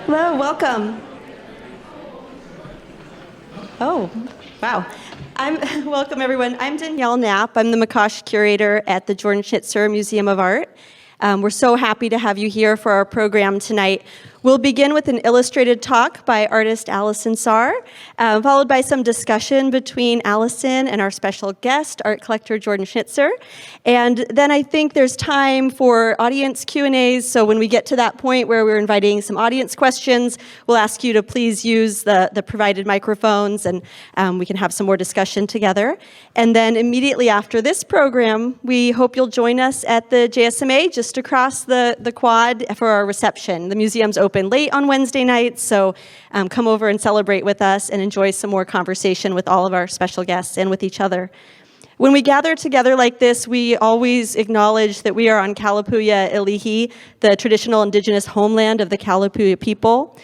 Hello, welcome. Oh, wow. Welcome, everyone. I'm Danielle Knapp. I'm the McCosh curator at the Jordan Schnitzer Museum of Art. We're so happy to have you here for our program tonight. We'll begin with an illustrated talk by artist Alison Saar, followed by some discussion between Alison and our special guest, art collector Jordan Schnitzer. And then I think there's time for audience Q&As, so when we get to that point where we're inviting some audience questions, we'll ask you to please use the provided microphones, and we can have some more discussion together. And then immediately after this program, we hope you'll join us at the JSMA just across the quad for our reception. The museum's open late on Wednesday nights, so come over and celebrate with us and enjoy some more conversation with all of our special guests and with each other. When we gather together like this, we always acknowledge that we are on Kalapuya Ilihi, the traditional indigenous homeland of the Kalapuya people.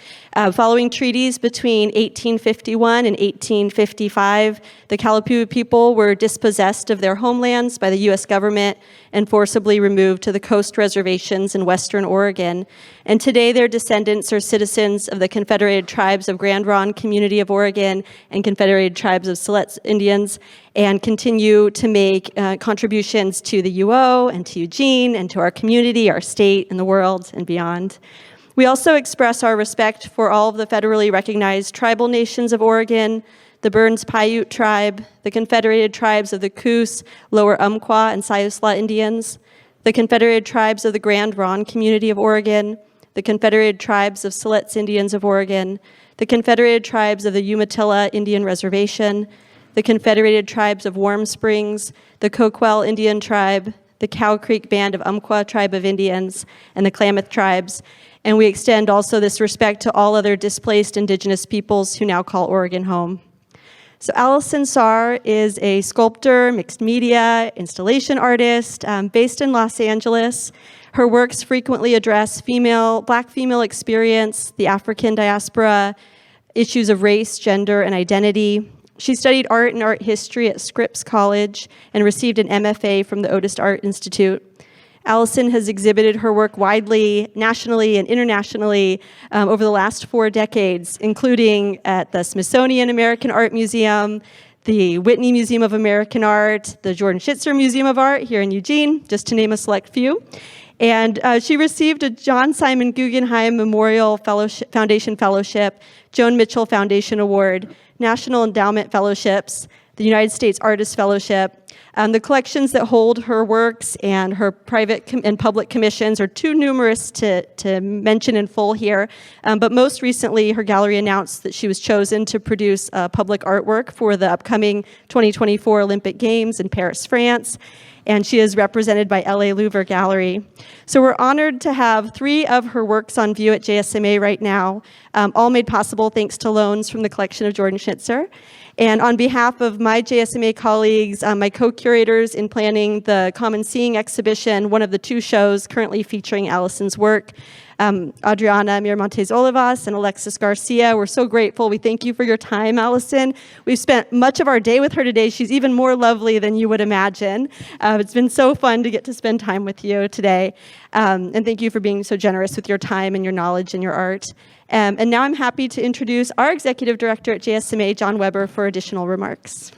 Following treaties between 1851 and 1855, the Kalapuya people were dispossessed of their homelands by the U.S. government and forcibly removed to the coast reservations in western Oregon. And today their descendants are citizens of the Confederated Tribes of Grand Ronde Community of Oregon and Confederated Tribes of Siletz Indians, and continue to make contributions to the UO and to Eugene and to our community, our state, and the world and beyond. We also express our respect for all of the federally recognized tribal nations of Oregon, the Burns Paiute tribe, the Confederated Tribes of the Coos, Lower Umpqua, and Siuslaw Indians, the Confederated Tribes of the Grand Ronde Community of Oregon, the Confederated Tribes of Siletz Indians of Oregon, the Confederated Tribes of the Umatilla Indian Reservation, the Confederated Tribes of Warm Springs, the Coquel Indian Tribe, the Cow Creek Band of Umpqua Tribe of Indians, and the Klamath Tribes. And we extend also this respect to all other displaced indigenous peoples who now call Oregon home. So Alison Saar is a sculptor, mixed media, installation artist based in Los Angeles. Her works frequently address Black female experience, the African diaspora, issues of race, gender, and identity. She studied art and art history at Scripps College and received an MFA from the Otis Art Institute. Alison has exhibited her work widely, nationally and internationally over the last 4 decades, including at the Smithsonian American Art Museum, the Whitney Museum of American Art, the Jordan Schnitzer Museum of Art here in Eugene, just to name a select few. And she received a John Simon Guggenheim Memorial Foundation Fellowship, Joan Mitchell Foundation Award, National Endowment Fellowships, the United States Artist Fellowship. The collections that hold her works and her private and public commissions are too numerous to mention in full here. But most recently, her gallery announced that she was chosen to produce public artwork for the upcoming 2024 Olympic Games in Paris, France. And she is represented by LA Louvre Gallery. So we're honored to have 3 of her works on view at JSMA right now, all made possible thanks to loans from the collection of Jordan Schnitzer. And on behalf of my JSMA colleagues, my co-curators in planning the Common Seeing exhibition, one of the 2 shows currently featuring Alison's work, Adriana Miramontes Olivas and Alexis Garcia, we're so grateful. We thank you for your time, Alison. We've spent much of our day with her today. She's even more lovely than you would imagine. It's been so fun to get to spend time with you today. And thank you for being so generous with your time and your knowledge and your art. And now I'm happy to introduce our executive director at JSMA, John Weber, for additional remarks.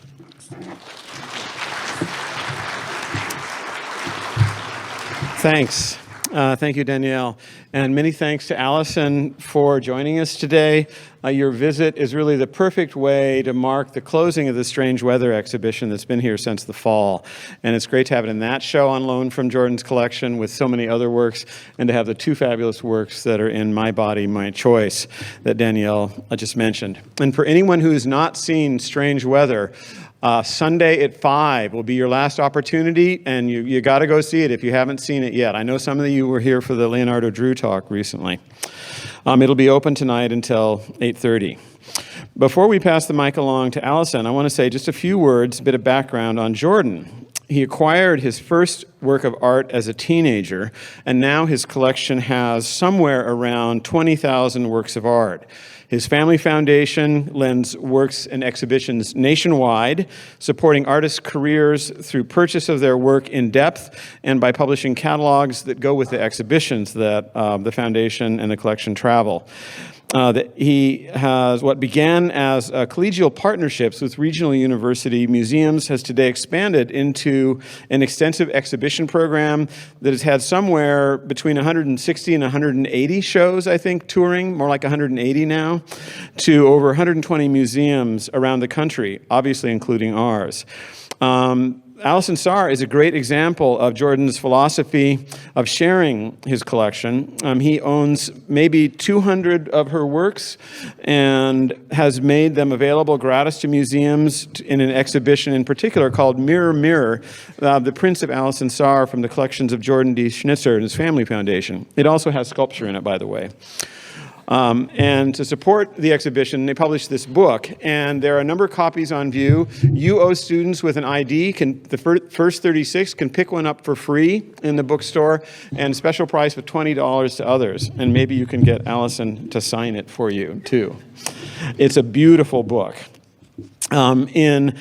Thanks. Thank you, Danielle. And many thanks to Alison for joining us today. Your visit is really the perfect way to mark the closing of the Strange Weather exhibition that's been here since the fall. And it's great to have it in that show on loan from Jordan's collection with so many other works, and to have the 2 fabulous works that are in My Body, My Choice that Danielle just mentioned. And for anyone who has not seen Strange Weather, Sunday at 5 will be your last opportunity, and you got to go see it if you haven't seen it yet. I know some of you were here for the Leonardo Drew talk recently. It'll be open tonight until 8:30. Before we pass the mic along to Alison, I want to say just a few words, a bit of background on Jordan. He acquired his first work of art as a teenager, and now his collection has somewhere around 20,000 works of art. His family foundation lends works and exhibitions nationwide, supporting artists' careers through purchase of their work in depth and by publishing catalogs that go with the exhibitions that the foundation and the collection travel. that he has what began as collegial partnerships with regional university museums has today expanded into an extensive exhibition program that has had somewhere between 160 and 180 shows, I think, touring, more like 180 now, to over 120 museums around the country, obviously including ours. Alison Saar is a great example of Jordan's philosophy of sharing his collection. He owns maybe 200 of her works and has made them available gratis to museums in an exhibition in particular called Mirror, Mirror, the prints of Alison Saar from the collections of Jordan D. Schnitzer and his family foundation. It also has sculpture in it, by the way. And to support the exhibition, they published this book, and there are a number of copies on view. UO students with an ID, the first 36 can pick one up for free in the bookstore, and special price of $20 to others. And maybe you can get Alison to sign it for you, too. It's a beautiful book. In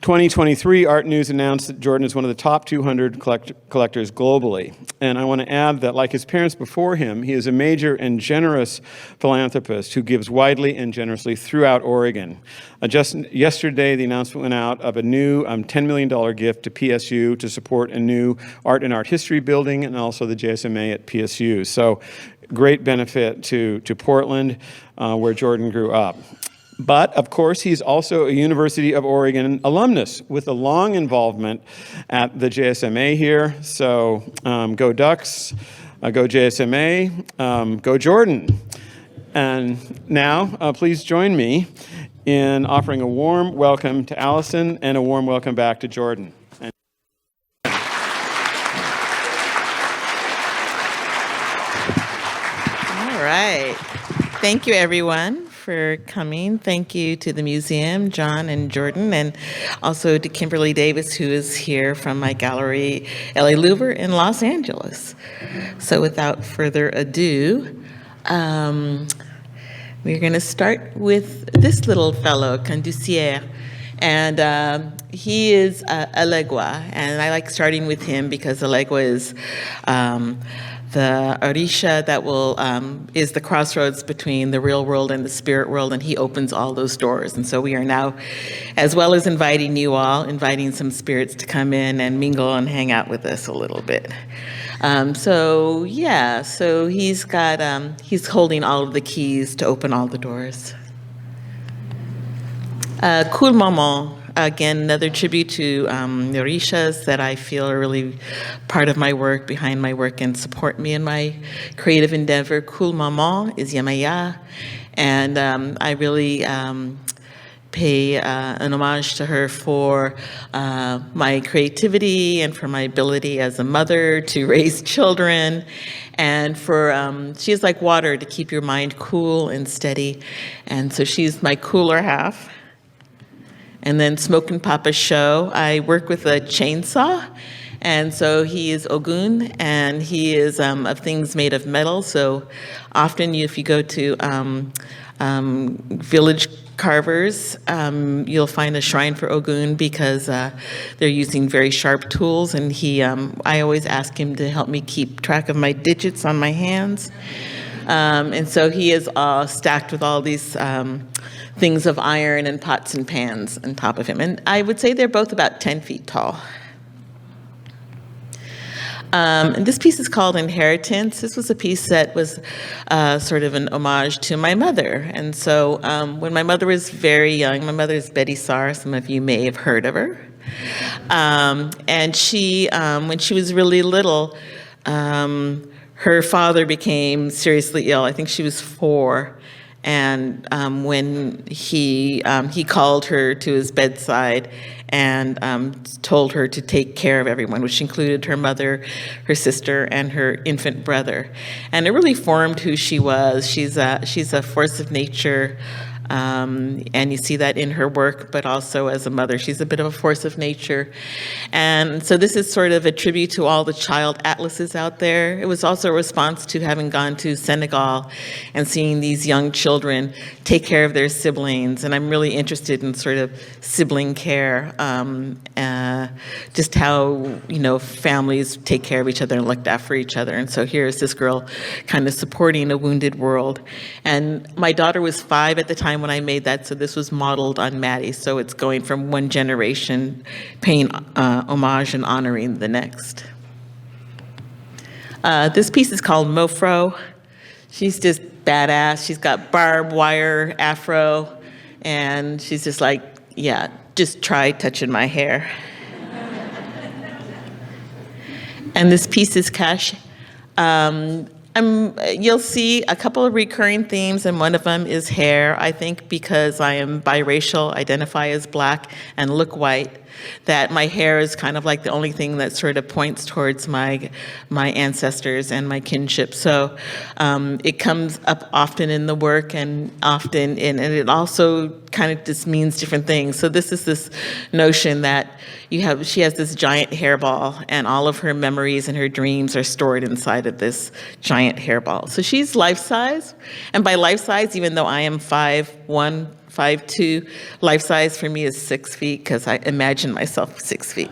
2023, Art News announced that Jordan is one of the top 200 collectors globally. And I want to add that, like his parents before him, he is a major and generous philanthropist who gives widely and generously throughout Oregon. Just yesterday, the announcement went out of a new $10 million gift to PSU to support a new art and art history building and also the JSMA at PSU. So great benefit to Portland, where Jordan grew up. But, of course, he's also a University of Oregon alumnus with a long involvement at the JSMA here. So go Ducks, go JSMA, go Jordan. And now, please join me in offering a warm welcome to Alison and a warm welcome back to Jordan. All right. Thank you, everyone, for coming. Thank you to the museum, John and Jordan, and also to Kimberly Davis, who is here from my gallery, LA Louvre in Los Angeles. So without further ado, we're going to start with this little fellow, Candusier. And he is Alegua, and I like starting with him because Alegua is the Orisha that is the crossroads between the real world and the spirit world, and he opens all those doors. And so we are now, as well as inviting you all, inviting some spirits to come in and mingle and hang out with us a little bit. So he's got, he's holding all of the keys to open all the doors. Cool Maman. Again, another tribute to the Orishas that I feel are really part of my work, behind my work, and support me in my creative endeavor. Cool Maman is Yamaya, and I really pay an homage to her for my creativity and for my ability as a mother to raise children, and for she's like water to keep your mind cool and steady, and so she's my cooler half. And then Smokin' Papa's show, I work with a chainsaw, and so he is Ogun, and he is of things made of metal. So often, if you go to village carvers, you'll find a shrine for Ogun because they're using very sharp tools. And I always ask him to help me keep track of my digits on my hands. And so he is stacked with all these things of iron and pots and pans on top of him. And I would say they're both about 10 feet tall. And this piece is called Inheritance. This was a piece that was sort of an homage to my mother. And so when my mother was very young, my mother is Betty Saar, some of you may have heard of her. And she, when she was really little, her father became seriously ill. I think she was 4. And when he called her to his bedside and told her to take care of everyone, which included her mother, her sister, and her infant brother. And it really formed who she was. She's a force of nature, And you see that in her work, but also as a mother. She's a bit of a force of nature. And so this is sort of a tribute to all the child atlases out there. It was also a response to having gone to Senegal and seeing these young children take care of their siblings. And I'm really interested in sort of sibling care, just how, families take care of each other and looked after each other. And so here's this girl kind of supporting a wounded world. And my daughter was 5 at the time when I made that, so this was modeled on Maddie. So it's going from one generation, paying homage and honoring the next. This piece is called Mofro. She's just badass. She's got barbed wire afro, and she's just like, yeah, just try touching my hair. And this piece is Cash. You'll see a couple of recurring themes, and one of them is hair. I think because I am biracial, identify as Black, and look white, that my hair is kind of like the only thing that sort of points towards my ancestors and my kinship. So it comes up often in the work, and it also kind of just means different things. So this is this notion that she has this giant hairball, and all of her memories and her dreams are stored inside of this giant hairball. So she's life size, and by life size, even though I am 5'1", 5'2", life size for me is 6 feet, because I imagine myself 6 feet.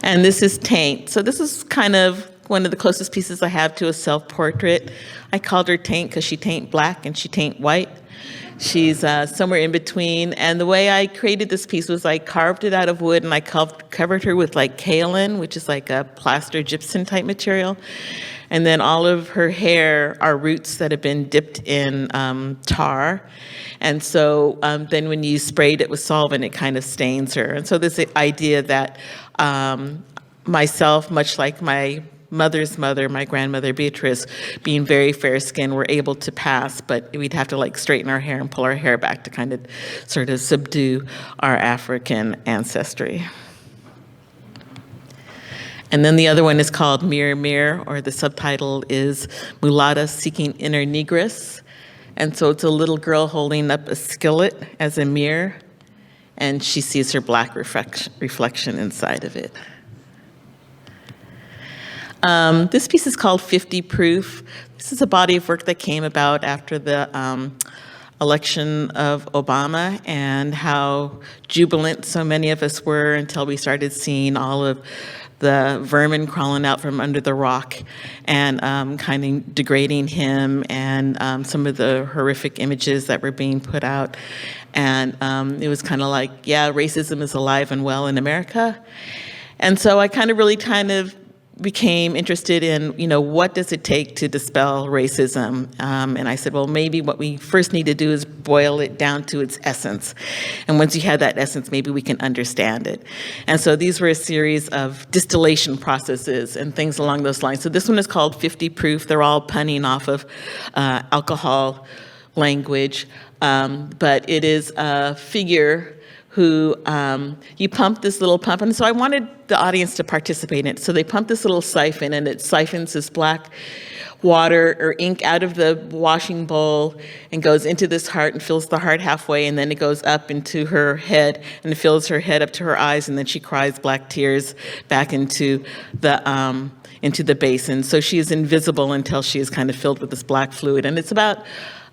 And this is Taint. So this is kind of one of the closest pieces I have to a self-portrait. I called her Taint because she taint black and she taint white. She's somewhere in between. And the way I created this piece was I carved it out of wood, and I covered her with like kaolin, which is like a plaster gypsum type material. And then all of her hair are roots that have been dipped in tar. And so then when you sprayed it with solvent, it kind of stains her. And so this idea that myself, much like my mother's mother, my grandmother Beatrice, being very fair-skinned, were able to pass, but we'd have to like straighten our hair and pull our hair back to kind of sort of subdue our African ancestry. And then the other one is called Mirror Mirror, or the subtitle is Mulatta Seeking Inner Negress. And so it's a little girl holding up a skillet as a mirror, and she sees her black reflection inside of it. This piece is called 50 Proof. This is a body of work that came about after the election of Obama, and how jubilant so many of us were until we started seeing all of the vermin crawling out from under the rock and kind of degrading him, and some of the horrific images that were being put out. And it was kind of like, yeah, racism is alive and well in America. And so I really became interested in, what does it take to dispel racism? And I said, well, maybe what we first need to do is boil it down to its essence. And once you have that essence, maybe we can understand it. And so these were a series of distillation processes and things along those lines. So this one is called 50 Proof. They're all punning off of alcohol language, but it is a figure who you pump this little pump. And so I wanted the audience to participate in it. So they pump this little siphon, and it siphons this black water or ink out of the washing bowl and goes into this heart and fills the heart halfway, and then it goes up into her head and fills her head up to her eyes, and then she cries black tears back into the basin. So she is invisible until she is kind of filled with this black fluid. And it's about,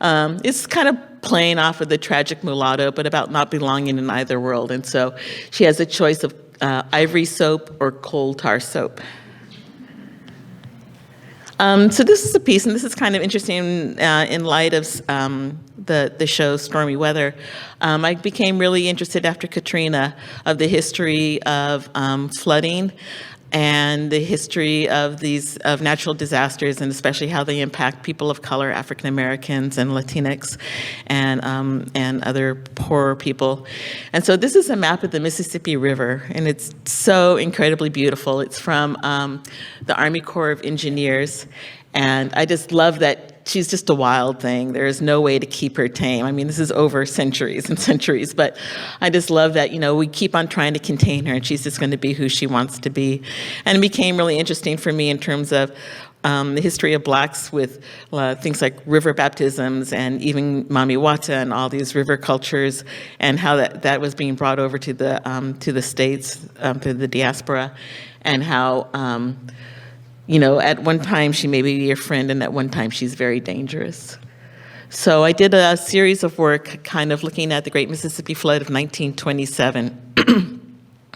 it's kind of playing off of the tragic mulatto, but about not belonging in either world. And so she has a choice of ivory soap or coal tar soap. So this is a piece, and this is kind of interesting in light of the show Stormy Weather. I became really interested after Katrina of the history of flooding and the history of natural disasters, and especially how they impact people of color, African Americans and Latinx, and other poorer people. And so this is a map of the Mississippi River, and it's so incredibly beautiful. It's from the Army Corps of Engineers, and I just love that she's just a wild thing. There is no way to keep her tame. I mean, this is over centuries and centuries, but I just love that, we keep on trying to contain her, and she's just going to be who she wants to be. And it became really interesting for me in terms of the history of blacks with things like river baptisms and even Mami Wata and all these river cultures, and how that was being brought over to the States through the diaspora, and how at one time she may be your friend, and at one time she's very dangerous. So I did a series of work kind of looking at the Great Mississippi Flood of 1927,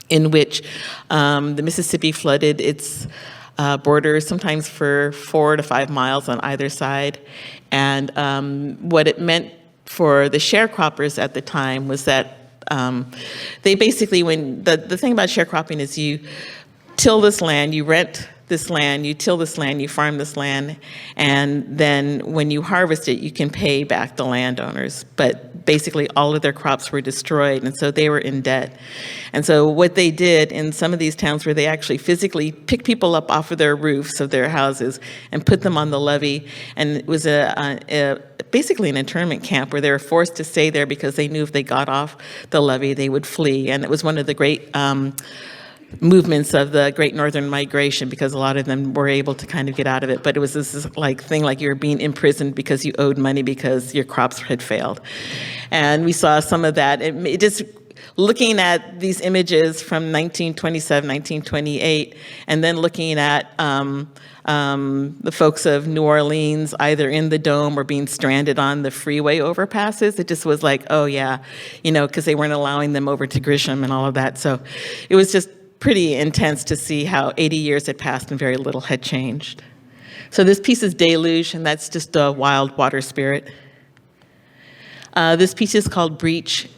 in which the Mississippi flooded its borders sometimes for 4 to 5 miles on either side. And what it meant for the sharecroppers at the time was that they basically, the thing about sharecropping is you till this land, you rent this land, you till this land, you farm this land, and then when you harvest it, you can pay back the landowners. But basically all of their crops were destroyed, and so they were in debt. And so what they did in some of these towns where they actually physically picked people up off of their roofs of their houses and put them on the levee, and it was basically an internment camp where they were forced to stay there because they knew if they got off the levee, they would flee. And it was one of the great movements of the Great Northern Migration, because a lot of them were able to kind of get out of it. But it was this thing like you were being imprisoned because you owed money because your crops had failed. And we saw some of that. It just looking at these images from 1927, 1928, and then looking at the folks of New Orleans either in the dome or being stranded on the freeway overpasses, it just was like, oh yeah, because they weren't allowing them over to Grisham and all of that. So it was just pretty intense to see how 80 years had passed and very little had changed. So this piece is Deluge, and that's just a wild water spirit. This piece is called Breach.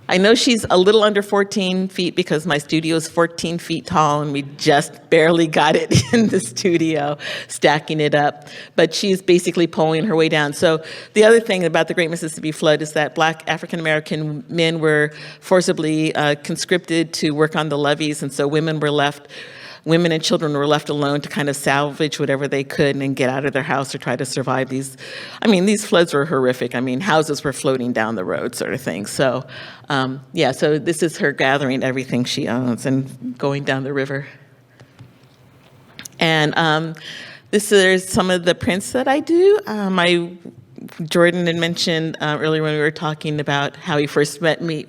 I know she's a little under 14 feet because my studio is 14 feet tall and we just barely got it in the studio, stacking it up. But she's basically pulling her way down. So the other thing about the Great Mississippi Flood is that Black African-American men were forcibly conscripted to work on the levees, and so women and children were left alone to kind of salvage whatever they could and get out of their house or try to survive these. These floods were horrific. Houses were floating down the road sort of thing. So, so this is her gathering everything she owns and going down the river. And this is some of the prints that I do. Jordan had mentioned earlier when we were talking about how he first met me,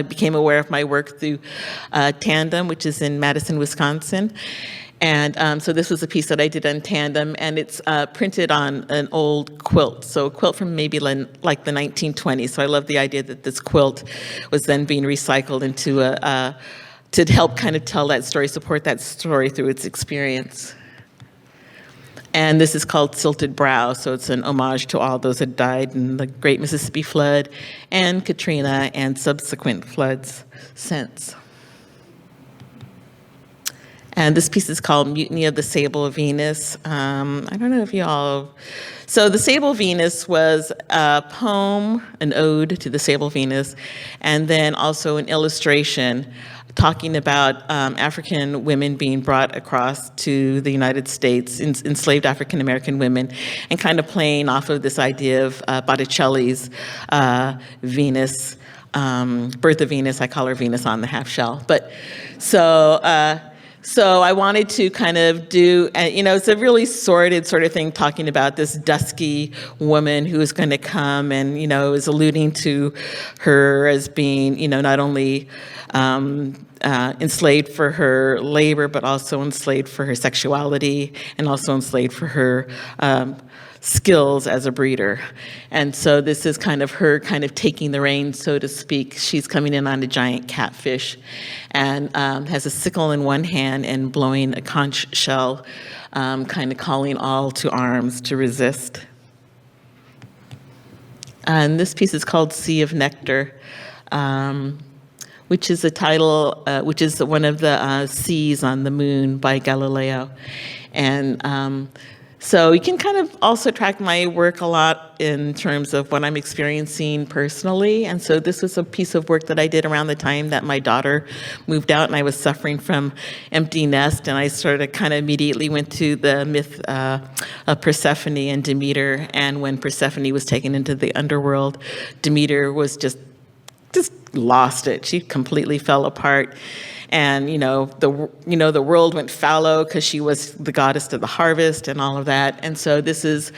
became aware of my work through Tandem, which is in Madison, Wisconsin. And so this was a piece that I did on Tandem, and it's printed on an old quilt. So a quilt from maybe like the 1920s. So I love the idea that this quilt was then being recycled into to help kind of tell that story, support that story through its experience. And this is called Silted Brow, so it's an homage to all those that died in the Great Mississippi Flood and Katrina and subsequent floods since. And this piece is called Mutiny of the Sable Venus. I don't know if you all... So the Sable Venus was a poem, an ode to the Sable Venus, and then also an illustration talking about African women being brought across to the United States, enslaved African-American women, and kind of playing off of this idea of Botticelli's Venus, Birth of Venus. I call her Venus on the half shell. But so I wanted to kind of do, it's a really sordid sort of thing, talking about this dusky woman who is going to come and, is alluding to her as being, not only enslaved for her labor, but also enslaved for her sexuality and also enslaved for her skills as a breeder. And so this is kind of her kind of taking the reins, so to speak. She's coming in on a giant catfish and has a sickle in one hand and blowing a conch shell, kind of calling all to arms to resist. And this piece is called Sea of Nectar, which is a title, which is one of the seas on the moon by Galileo. And so you can kind of also track my work a lot in terms of what I'm experiencing personally. And so this was a piece of work that I did around the time that my daughter moved out and I was suffering from empty nest. And I sort of kind of immediately went to the myth of Persephone and Demeter. And when Persephone was taken into the underworld, Demeter was just just lost it. She completely fell apart. And, the world went fallow because she was the goddess of the harvest and all of that. And so this is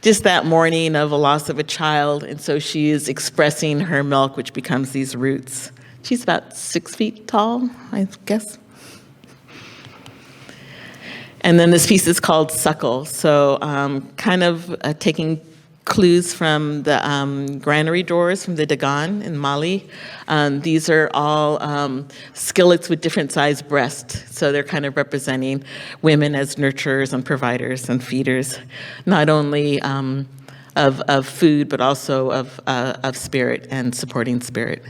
just that mourning of a loss of a child. And so she is expressing her milk, which becomes these roots. She's about 6 feet tall, I guess. And then this piece is called Suckle. So taking clues from the granary drawers from the Dagon in Mali. These are all skillets with different sized breasts. So they're kind of representing women as nurturers and providers and feeders, not only of food, but also of spirit and supporting spirit.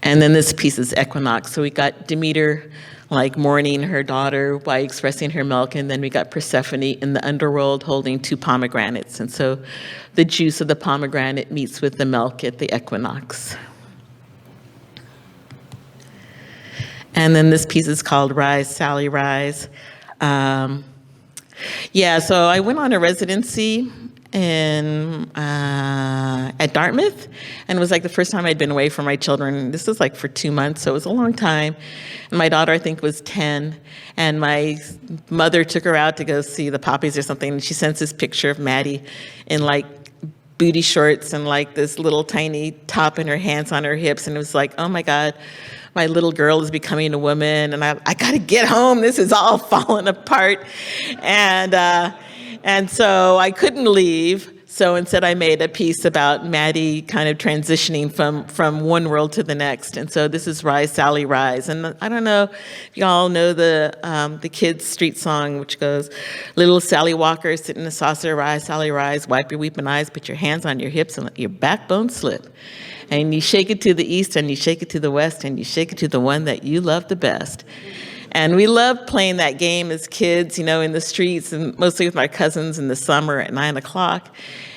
And then this piece is equinox. So we got Demeter mourning her daughter by expressing her milk, and then we got Persephone in the underworld holding 2 pomegranates. And so the juice of the pomegranate meets with the milk at the equinox. And then this piece is called Rise, Sally, Rise. So I went on a residency at Dartmouth, and it was the first time I'd been away from my children. This was for 2 months, so it was a long time. And my daughter, I think, was 10, and my mother took her out to go see the poppies or something, and she sends this picture of Maddie in booty shorts and this little tiny top and her hands on her hips, and it was oh my God, my little girl is becoming a woman, and I gotta get home, this is all falling apart. And so I couldn't leave. So instead I made a piece about Maddie kind of transitioning from one world to the next. And so this is Rise, Sally, Rise. And I don't know if y'all know the kids' street song, which goes, little Sally Walker, sit in a saucer, rise, Sally, rise, wipe your weeping eyes, put your hands on your hips and let your backbone slip. And you shake it to the east and you shake it to the west and you shake it to the one that you love the best. And we loved playing that game as kids, in the streets, and mostly with my cousins in the summer at 9 o'clock.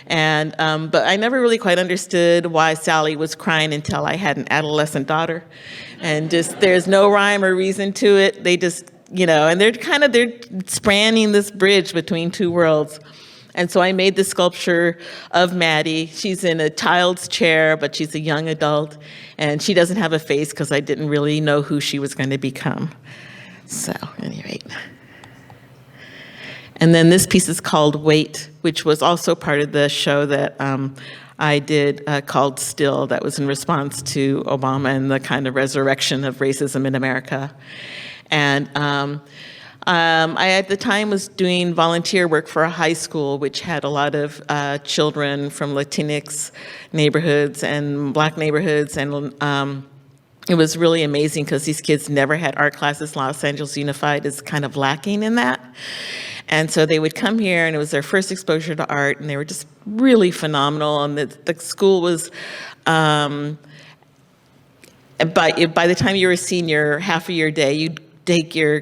And but I never really quite understood why Sally was crying until I had an adolescent daughter. And there's no rhyme or reason to it. They just, and they're spanning this bridge between 2 worlds. And so I made this sculpture of Maddie. She's in a child's chair, but she's a young adult. And she doesn't have a face because I didn't really know who she was going to become. So, at any rate. And then this piece is called Wait, which was also part of the show that I did called Still, that was in response to Obama and the kind of resurrection of racism in America. And I, at the time, was doing volunteer work for a high school, which had a lot of children from Latinx neighborhoods and Black neighborhoods, and it was really amazing because these kids never had art classes. Los Angeles Unified is kind of lacking in that. And so they would come here, and it was their first exposure to art, and they were just really phenomenal. And the school was, by the time you were a senior, half of your day, you'd take your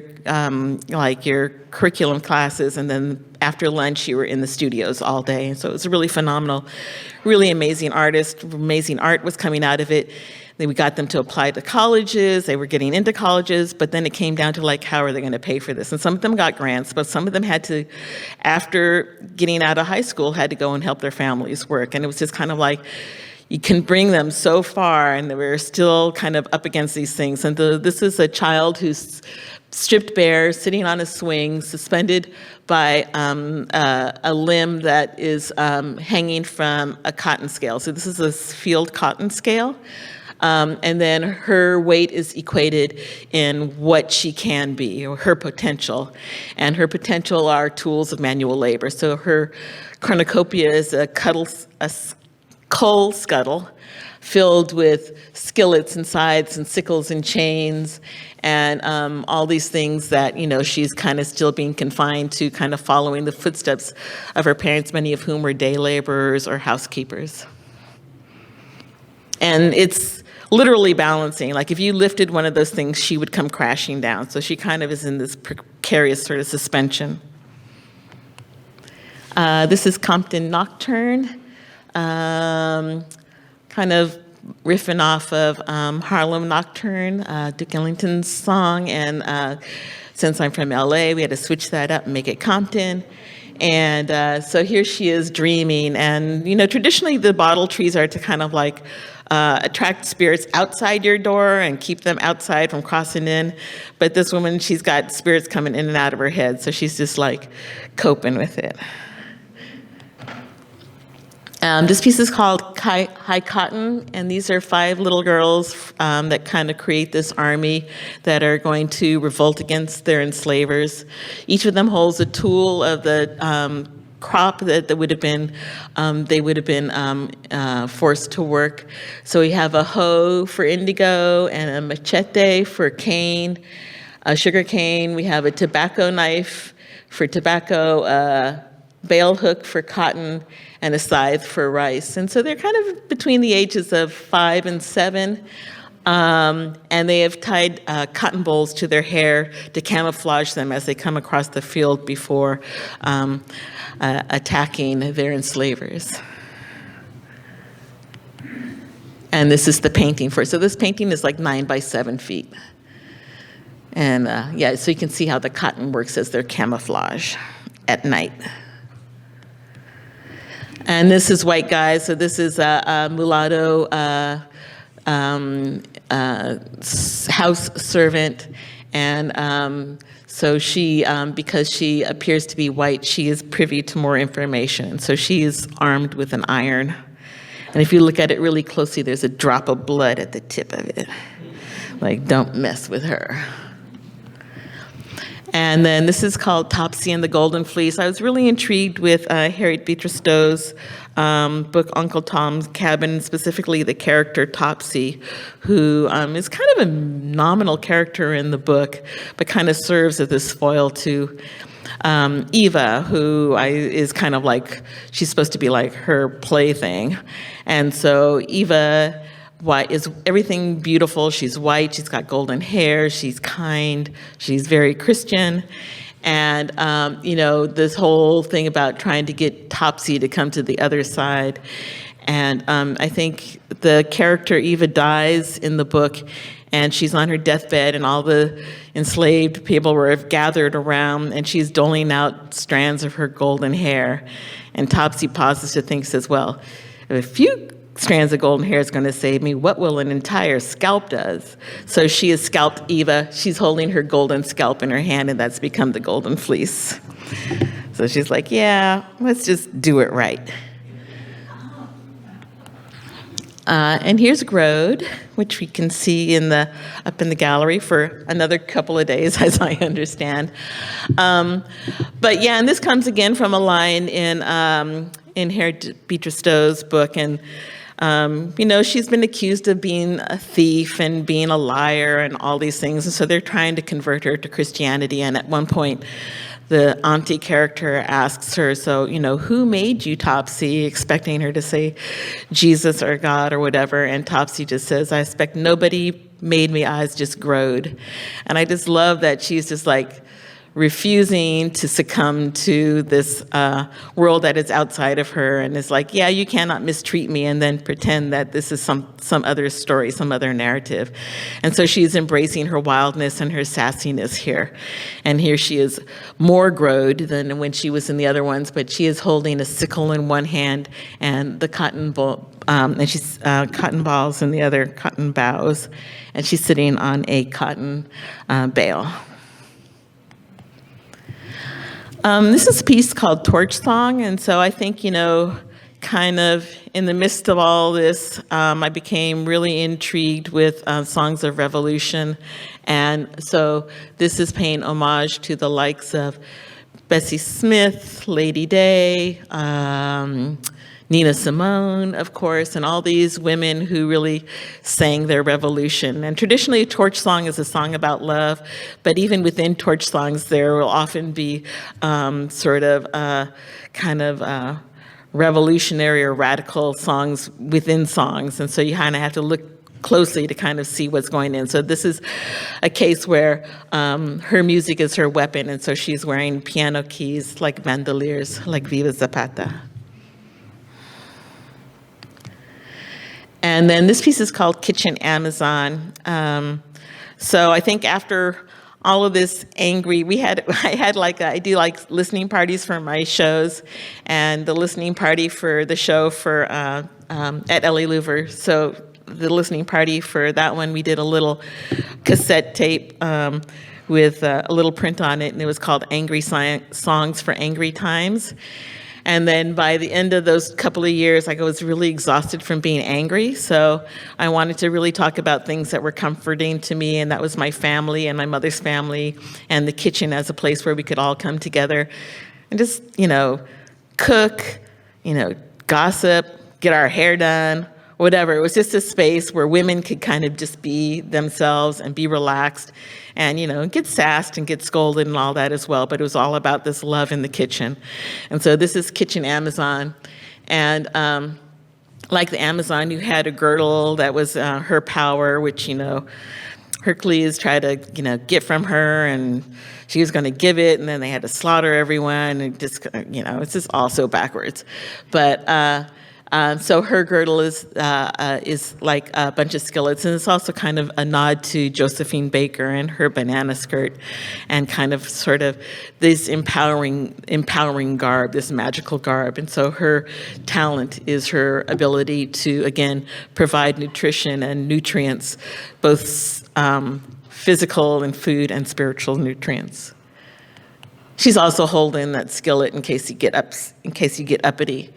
your curriculum classes, and then after lunch you were in the studios all day. And so it was really phenomenal, really amazing artists, amazing art was coming out of it. Then we got them to apply to colleges. They were getting into colleges, but then it came down to how are they going to pay for this? And some of them got grants, but some of them had to, after getting out of high school, had to go and help their families work. And it was just kind of you can bring them so far, and we're still kind of up against these things. And this is a child who's stripped bare, sitting on a swing, suspended by a limb that is hanging from a cotton scale. So this is a field cotton scale. And then her weight is equated in what she can be, or her potential. And her potential are tools of manual labor. So her cornucopia is a coal scuttle filled with skillets and scythes and sickles and chains and all these things that, she's kind of still being confined to, kind of following the footsteps of her parents, many of whom were day laborers or housekeepers. And it's literally balancing. If you lifted one of those things, she would come crashing down. So she kind of is in this precarious sort of suspension. This is Compton Nocturne, kind of riffing off of Harlem Nocturne, Duke Ellington's song. And since I'm from LA, we had to switch that up and make it Compton. And so here she is dreaming. And, traditionally the bottle trees are to kind of like attract spirits outside your door and keep them outside from crossing in. But this woman, she's got spirits coming in and out of her head. So she's just like coping with it. This piece is called High Cotton, and these are 5 little girls that kind of create this army that are going to revolt against their enslavers. Each of them holds a tool of the crop that would have been they would have been forced to work. So we have a hoe for indigo and a machete for cane, a sugar cane. We have a tobacco knife for tobacco, a bale hook for cotton, and a scythe for rice. And so they're kind of between the ages of 5 and 7. And they have tied cotton bolls to their hair to camouflage them as they come across the field before attacking their enslavers. And this is the painting for it. So this painting is like 9 by 7 feet. And yeah, so you can see how the cotton works as their camouflage at night. And this is white guys. So this is a mulatto house servant. And so she, because she appears to be white, she is privy to more information. So she is armed with an iron. And if you look at it really closely, there's a drop of blood at the tip of it. Like, don't mess with her. And then this is called Topsy and the Golden Fleece. I was really intrigued with Harriet Beecher Stowe's book, Uncle Tom's Cabin, specifically the character Topsy, who is kind of a nominal character in the book, but kind of serves as this foil to Eva, who is kind of like, she's supposed to be like her plaything. And so Eva is everything beautiful. She's white, she's got golden hair, she's kind, she's very Christian. And, this whole thing about trying to get Topsy to come to the other side. And I think the character Eva dies in the book, and she's on her deathbed, and all the enslaved people were gathered around, and she's doling out strands of her golden hair. And Topsy pauses to think, says, well, if a few strands of golden hair is going to save me, what will an entire scalp does? So she has scalped Eva. She's holding her golden scalp in her hand, and that's become the golden fleece. So she's like, yeah, let's just do it right. And here's Grode, which we can see up in the gallery for another couple of days, as I understand. But yeah, and this comes again from a line in Harriet Beecher Stowe's book, and she's been accused of being a thief and being a liar and all these things, and so they're trying to convert her to Christianity. And at one point, the auntie character asks her, so, who made you, Topsy, expecting her to say Jesus or God or whatever, and Topsy just says, I expect nobody made me, I was just growed. And I just love that she's just like refusing to succumb to this world that is outside of her, and is like, yeah, you cannot mistreat me, and then pretend that this is some other story, some other narrative. And so she's embracing her wildness and her sassiness here. And here she is more growed than when she was in the other ones, but she is holding a sickle in one hand and the cotton ball, and she's cotton balls in the other, cotton boughs, and she's sitting on a cotton bale. This is a piece called Torch Song, and so I think, kind of in the midst of all this, I became really intrigued with songs of revolution, and so this is paying homage to the likes of Bessie Smith, Lady Day, Nina Simone, of course, and all these women who really sang their revolution. And traditionally, a torch song is a song about love, but even within torch songs, there will often be revolutionary or radical songs within songs. And so you kind of have to look closely to kind of see what's going in. So this is a case where her music is her weapon, and so she's wearing piano keys like bandoliers, like Viva Zapata. And then this piece is called Kitchen Amazon. So I think after all of this angry. I do like listening parties for my shows, and the listening party for the show for at LA Louver. So the listening party for that one, we did a little cassette tape with a little print on it, and it was called Angry Songs for Angry Times. And then by the end of those couple of years, I was really exhausted from being angry. So I wanted to really talk about things that were comforting to me, and that was my family and my mother's family, and the kitchen as a place where we could all come together and just, cook, gossip, get our hair done, whatever. It was just a space where women could kind of just be themselves and be relaxed and, get sassed and get scolded and all that as well. But it was all about this love in the kitchen. And so this is Kitchen Amazon. And like the Amazon, you had a girdle that was her power, which, Hercules tried to, get from her, and she was going to give it, and then they had to slaughter everyone. And just, it's just all so backwards. But so her girdle is like a bunch of skillets, and it's also kind of a nod to Josephine Baker and her banana skirt, and kind of sort of this empowering garb, this magical garb. And so her talent is her ability to, again, provide nutrition and nutrients, both physical and food and spiritual nutrients. She's also holding that skillet in case you get uppity.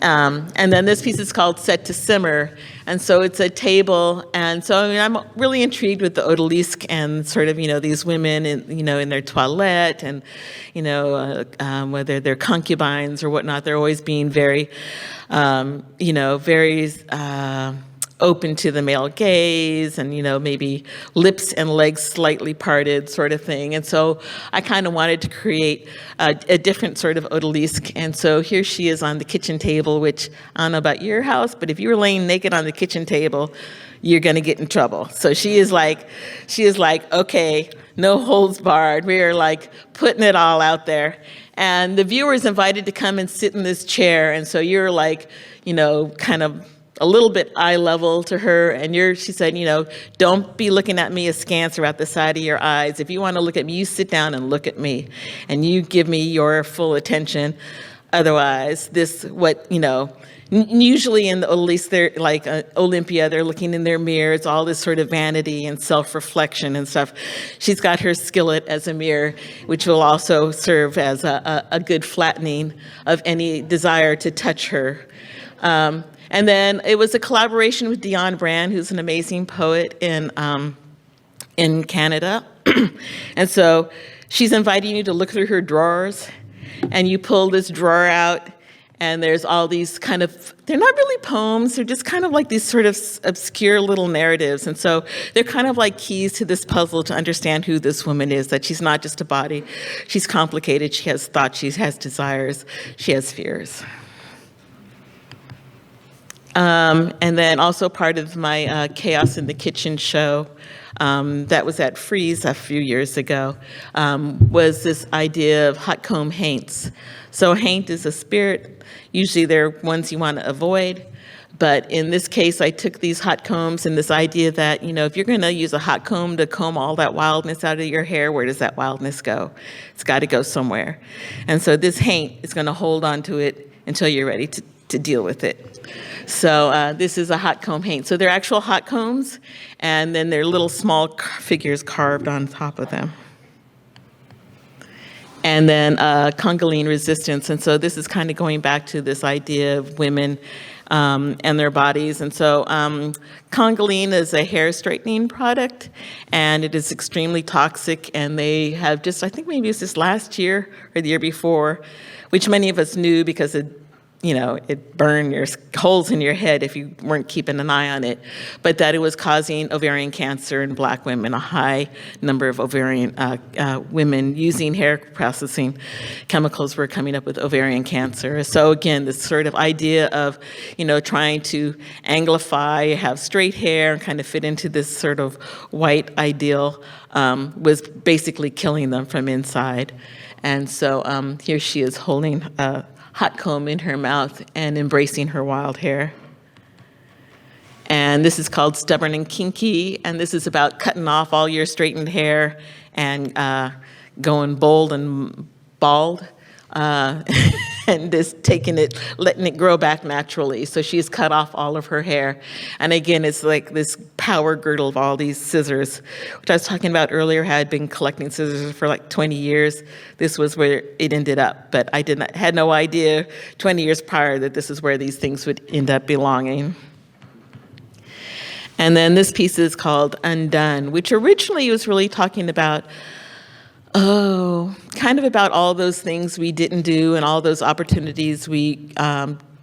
And then this piece is called Set to Simmer. And so it's a table. And so I'm really intrigued with the odalisque and sort of, these women in their toilette, and, whether they're concubines or whatnot, they're always being very, very open to the male gaze, and, maybe lips and legs slightly parted sort of thing. And so I kind of wanted to create a different sort of odalisque. And so here she is on the kitchen table, which I don't know about your house, but if you were laying naked on the kitchen table, you're going to get in trouble. So she is like, okay, no holds barred. We are like putting it all out there. And the viewer is invited to come and sit in this chair. And so you're like, kind of a little bit eye level to her, and she said, don't be looking at me askance or at the side of your eyes. If you want to look at me, you sit down and look at me, and you give me your full attention. Otherwise, usually in the odalisque, they're like Olympia, they're looking in their mirror. It's all this sort of vanity and self-reflection and stuff. She's got her skillet as a mirror, which will also serve as a good flattening of any desire to touch her. And then it was a collaboration with Dionne Brand, who's an amazing poet in Canada. And so she's inviting you to look through her drawers, and you pull this drawer out, and there's all these kind of, they're not really poems, they're just kind of like these sort of obscure little narratives. And so they're kind of like keys to this puzzle to understand who this woman is, that she's not just a body. She's complicated, she has thoughts, she has desires, she has fears. And then also part of my Chaos in the Kitchen show that was at Freeze a few years ago was this idea of hot comb haints. So haint is a spirit. Usually they're ones you want to avoid. But in this case, I took these hot combs and this idea that, if you're going to use a hot comb to comb all that wildness out of your hair, where does that wildness go? It's got to go somewhere. And so this haint is going to hold on to it until you're ready to deal with it. So this is a hot comb haint. So they're actual hot combs, and then they're little small figures carved on top of them. And then Congolene resistance. And so this is kind of going back to this idea of women and their bodies. And so Congolene is a hair straightening product, and it is extremely toxic. And they have just, I think maybe it was just last year or the year before, which many of us knew because it burned your holes in your head if you weren't keeping an eye on it, but that it was causing ovarian cancer in Black women. A high number of ovarian women using hair processing chemicals were coming up with ovarian cancer. So again, this sort of idea of, trying to anglify, have straight hair, and kind of fit into this sort of white ideal was basically killing them from inside. And so here she is holding a hot comb in her mouth and embracing her wild hair. And this is called Stubborn and Kinky, and this is about cutting off all your straightened hair and going bold and bald. And just letting it grow back naturally. So she's cut off all of her hair. And again, it's like this power girdle of all these scissors, which I was talking about earlier. I had been collecting scissors for like 20 years. This was where it ended up. But I had no idea 20 years prior that this is where these things would end up belonging. And then this piece is called Undone, which originally was really talking about kind of about all those things we didn't do and all those opportunities we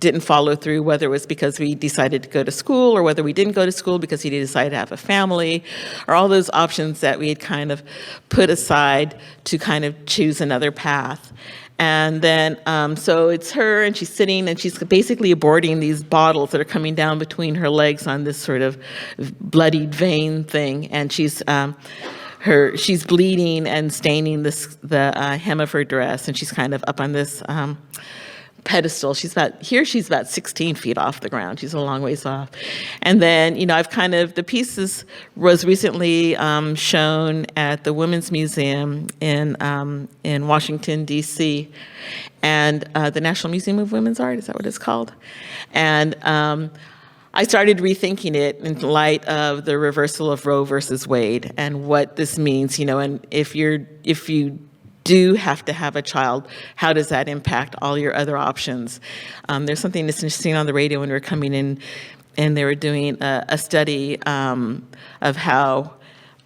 didn't follow through, whether it was because we decided to go to school or whether we didn't go to school because we decided to have a family, or all those options that we had kind of put aside to kind of choose another path. And then, so it's her, and she's sitting, and she's basically aborting these bottles that are coming down between her legs on this sort of bloodied vein thing, and she's bleeding and staining the hem of her dress, and she's kind of up on this pedestal. She's about 16 feet off the ground. She's a long ways off. And then, the pieces was recently shown at the Women's Museum in Washington, D.C., and the National Museum of Women's Art, is that what it's called? And I started rethinking it in light of the reversal of Roe versus Wade and what this means, and if you do have to have a child, how does that impact all your other options? There's something that's interesting on the radio when we were coming in, and they were doing a study of how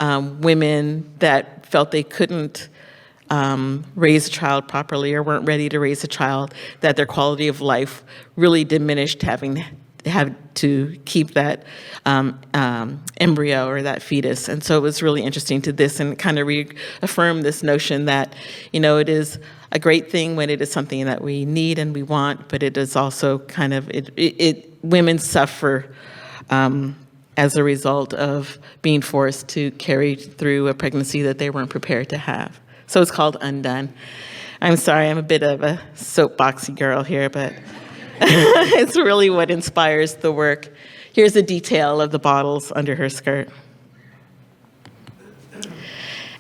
women that felt they couldn't raise a child properly or weren't ready to raise a child, that their quality of life really diminished having to keep that embryo or that fetus. And so it was really interesting to this and kind of reaffirm this notion that, it is a great thing when it is something that we need and we want, but it is also kind of, women suffer as a result of being forced to carry through a pregnancy that they weren't prepared to have. So it's called Undone. I'm sorry, I'm a bit of a soapboxy girl here, but it's really what inspires the work. Here's a detail of the bottles under her skirt.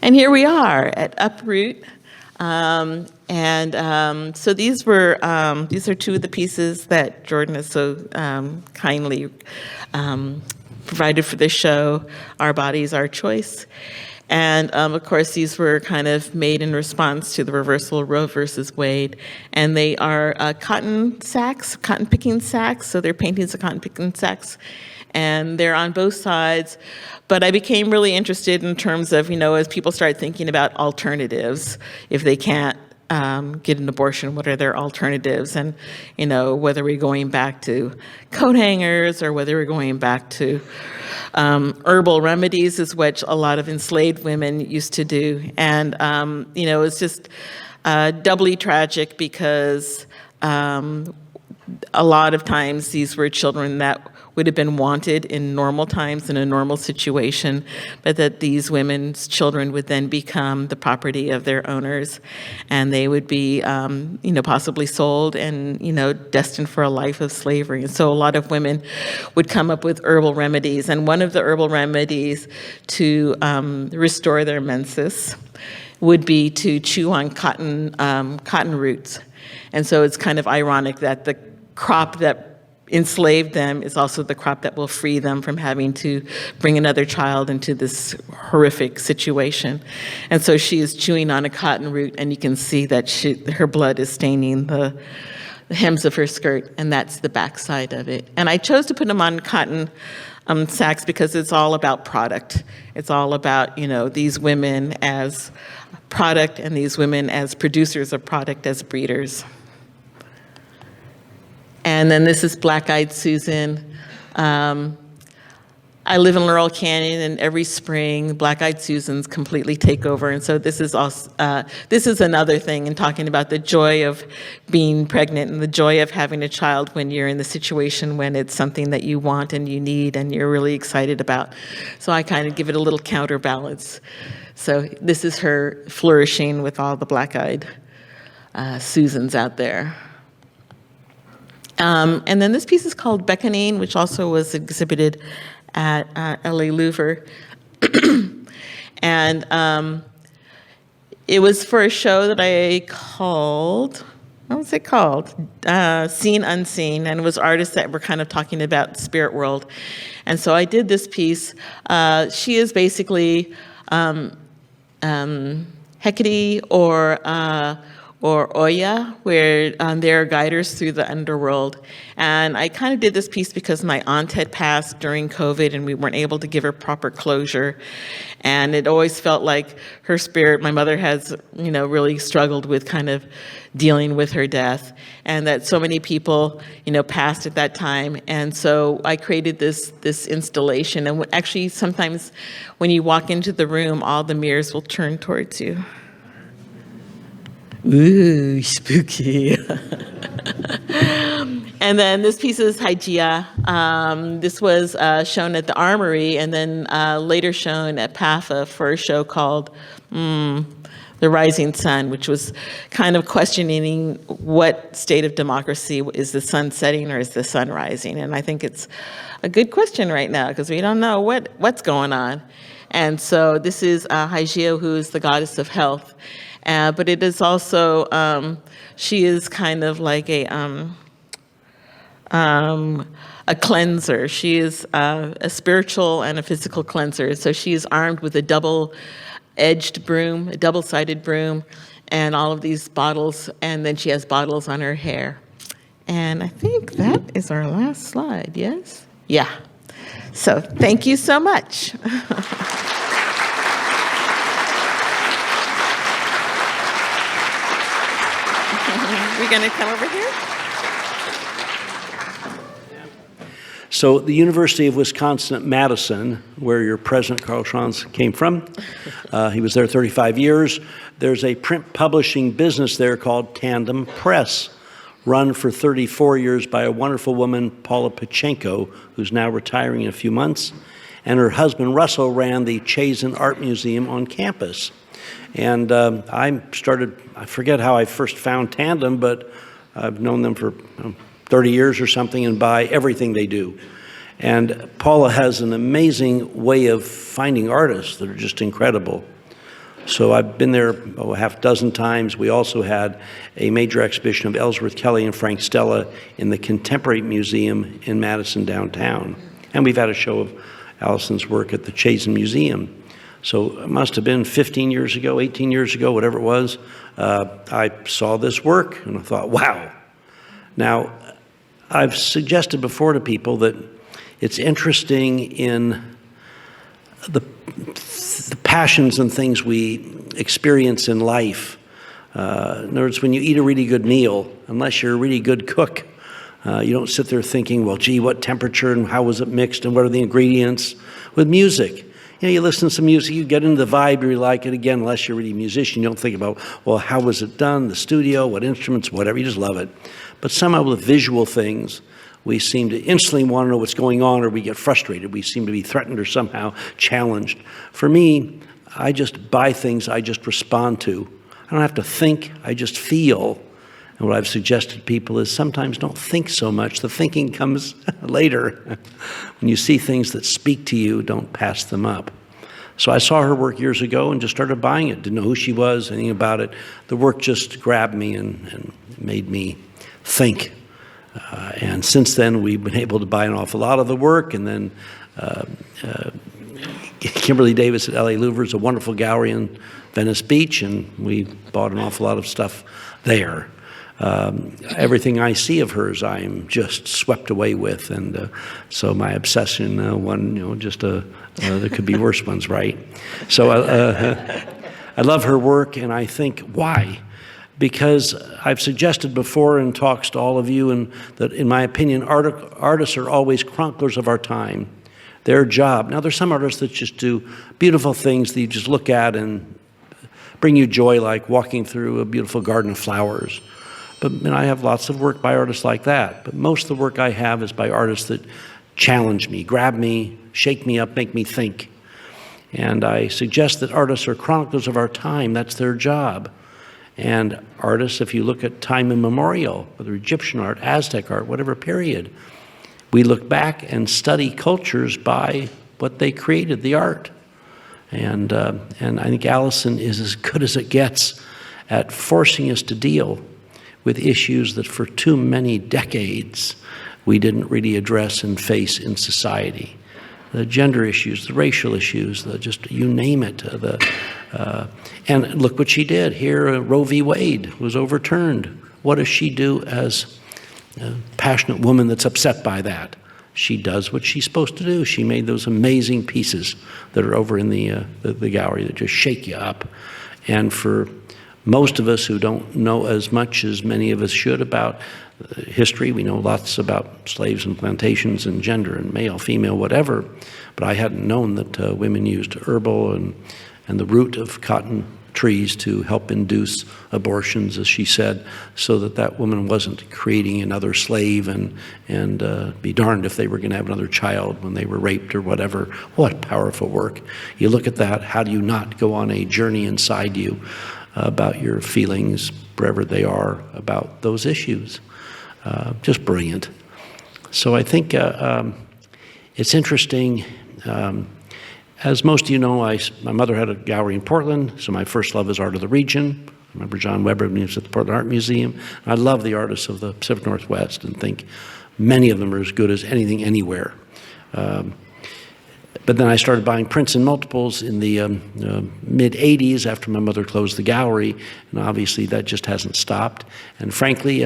And here we are at Uproot. So these are two of the pieces that Jordan has so kindly provided for this show, Our Bodies, Our Choice. And of course, these were kind of made in response to the reversal of Roe versus Wade. And they are cotton picking sacks. So they're paintings of cotton picking sacks. And they're on both sides. But I became really interested in terms of, as people start thinking about alternatives, if they can't get an abortion, what are their alternatives? And, whether we're going back to coat hangers or whether we're going back to herbal remedies, is what a lot of enslaved women used to do. And, it's just doubly tragic because a lot of times these were children that would have been wanted in normal times in a normal situation, but that these women's children would then become the property of their owners, and they would be, possibly sold and, destined for a life of slavery. And so a lot of women would come up with herbal remedies, and one of the herbal remedies to restore their menses would be to chew on cotton roots. And so it's kind of ironic that the crop that enslaved them is also the crop that will free them from having to bring another child into this horrific situation. And so she is chewing on a cotton root, and you can see that her blood is staining the hems of her skirt, and that's the backside of it. And I chose to put them on cotton sacks because it's all about product. It's all about, these women as product and these women as producers of product, as breeders. And then this is Black-Eyed Susan. I live in Laurel Canyon, and every spring, Black-Eyed Susans completely take over. And so this is another thing in talking about the joy of being pregnant and the joy of having a child when you're in the situation when it's something that you want and you need and you're really excited about. So I kind of give it a little counterbalance. So this is her flourishing with all the Black-Eyed Susans out there. And then this piece is called Beckoning, which also was exhibited at LA Louvre. And It was for a show that I called, what was it called? Seen Unseen, and it was artists that were kind of talking about the spirit world. And so I did this piece. She is basically Hecate or Oya, where they're guiders through the underworld. And I kind of did this piece because my aunt had passed during COVID and we weren't able to give her proper closure. And it always felt like her spirit, my mother has, really struggled with kind of dealing with her death, and that so many people, passed at that time. And so I created this installation. And actually, sometimes when you walk into the room, all the mirrors will turn towards you. Ooh, spooky. And then this piece is Hygeia. This was shown at the Armory and then later shown at PAFA for a show called The Rising Sun, which was kind of questioning what state of democracy, is the sun setting or is the sun rising? And I think it's a good question right now because we don't know what's going on. And so this is Hygeia, who is the goddess of health. But it is also, she is kind of like a cleanser. She is a spiritual and a physical cleanser. So she is armed with a double-edged broom, a double-sided broom, and all of these bottles. And then she has bottles on her hair. And I think that is our last slide, yes? Yeah. So thank you so much. We're going to come over here. So the University of Wisconsin at Madison, where your president, Carl Schranz, came from, he was there 35 years. There's a print publishing business there called Tandem Press, run for 34 years by a wonderful woman, Paula Pachenko, who's now retiring in a few months. And her husband, Russell, ran the Chazen Art Museum on campus. And I forget how I first found Tandem, but I've known them for 30 years or something and buy everything they do. And Paula has an amazing way of finding artists that are just incredible. So I've been there a half dozen times. We also had a major exhibition of Ellsworth Kelly and Frank Stella in the Contemporary Museum in Madison downtown. And we've had a show of Alison's work at the Chazen Museum. So it must have been 15 years ago, 18 years ago, whatever it was, I saw this work and I thought, wow. Now, I've suggested before to people that it's interesting in the passions and things we experience in life. In other words, when you eat a really good meal, unless you're a really good cook, you don't sit there thinking, well, gee, what temperature and how was it mixed and what are the ingredients? With music, you listen to some music, you get into the vibe, you like it. Again, unless you're really a musician, you don't think about, well, how was it done, the studio, what instruments, whatever, you just love it. But somehow with visual things, we seem to instantly want to know what's going on, or we get frustrated. We seem to be threatened or somehow challenged. For me, I just buy things I just respond to. I don't have to think, I just feel. And what I've suggested to people is sometimes don't think so much. The thinking comes later. When you see things that speak to you, don't pass them up. So I saw her work years ago and just started buying it. Didn't know who she was, anything about it. The work just grabbed me and made me think. And since then, we've been able to buy an awful lot of the work. And then Kimberly Davis at LA Louvre is a wonderful gallery in Venice Beach, and we bought an awful lot of stuff there. Everything I see of hers, I am just swept away with, and so my obsession, there could be worse ones, right? So I love her work, and I think, why? Because I've suggested before in talks to all of you, and that in my opinion, artists are always chroniclers of our time. Their job. Now, there's some artists that just do beautiful things that you just look at and bring you joy, like walking through a beautiful garden of flowers. But I have lots of work by artists like that. But most of the work I have is by artists that challenge me, grab me, shake me up, make me think. And I suggest that artists are chroniclers of our time. That's their job. And artists, if you look at time immemorial, whether Egyptian art, Aztec art, whatever period, we look back and study cultures by what they created, the art. And I think Alison is as good as it gets at forcing us to deal with issues that for too many decades we didn't really address and face in society. The gender issues, the racial issues, just you name it. And look what she did. Here, Roe v. Wade was overturned. What does she do as a passionate woman that's upset by that? She does what she's supposed to do. She made those amazing pieces that are over in the gallery that just shake you up. And for most of us who don't know as much as many of us should about history, we know lots about slaves and plantations and gender and male, female, whatever, but I hadn't known that women used herbal and the root of cotton trees to help induce abortions, as she said, so that woman wasn't creating another slave and be darned if they were going to have another child when they were raped or whatever. What powerful work. You look at that, how do you not go on a journey inside you about your feelings, wherever they are, about those issues? Just brilliant. So I think it's interesting. As most of you know, my mother had a gallery in Portland, so my first love is art of the region. I remember John Weber when he was at the Portland Art Museum. I love the artists of the Pacific Northwest and think many of them are as good as anything anywhere. But then I started buying prints in multiples in the mid-'80s after my mother closed the gallery, and obviously that just hasn't stopped. And frankly,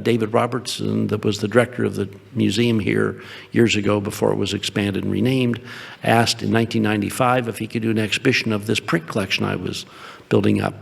David Robertson, that was the director of the museum here years ago before it was expanded and renamed, asked in 1995 if he could do an exhibition of this print collection I was building up.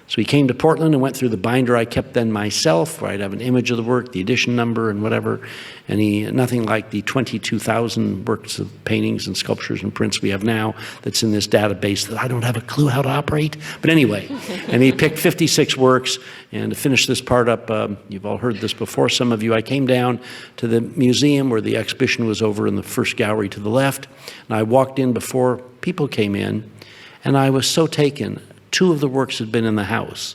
So he came to Portland and went through the binder I kept then myself, where I'd have an image of the work, the edition number and whatever, and nothing like the 22,000 works of paintings and sculptures and prints we have now that's in this database that I don't have a clue how to operate. But anyway, and he picked 56 works, and to finish this part up, you've all heard this before, some of you, I came down to the museum where the exhibition was over in the first gallery to the left, and I walked in before people came in, and I was so taken. Two of the works had been in the house.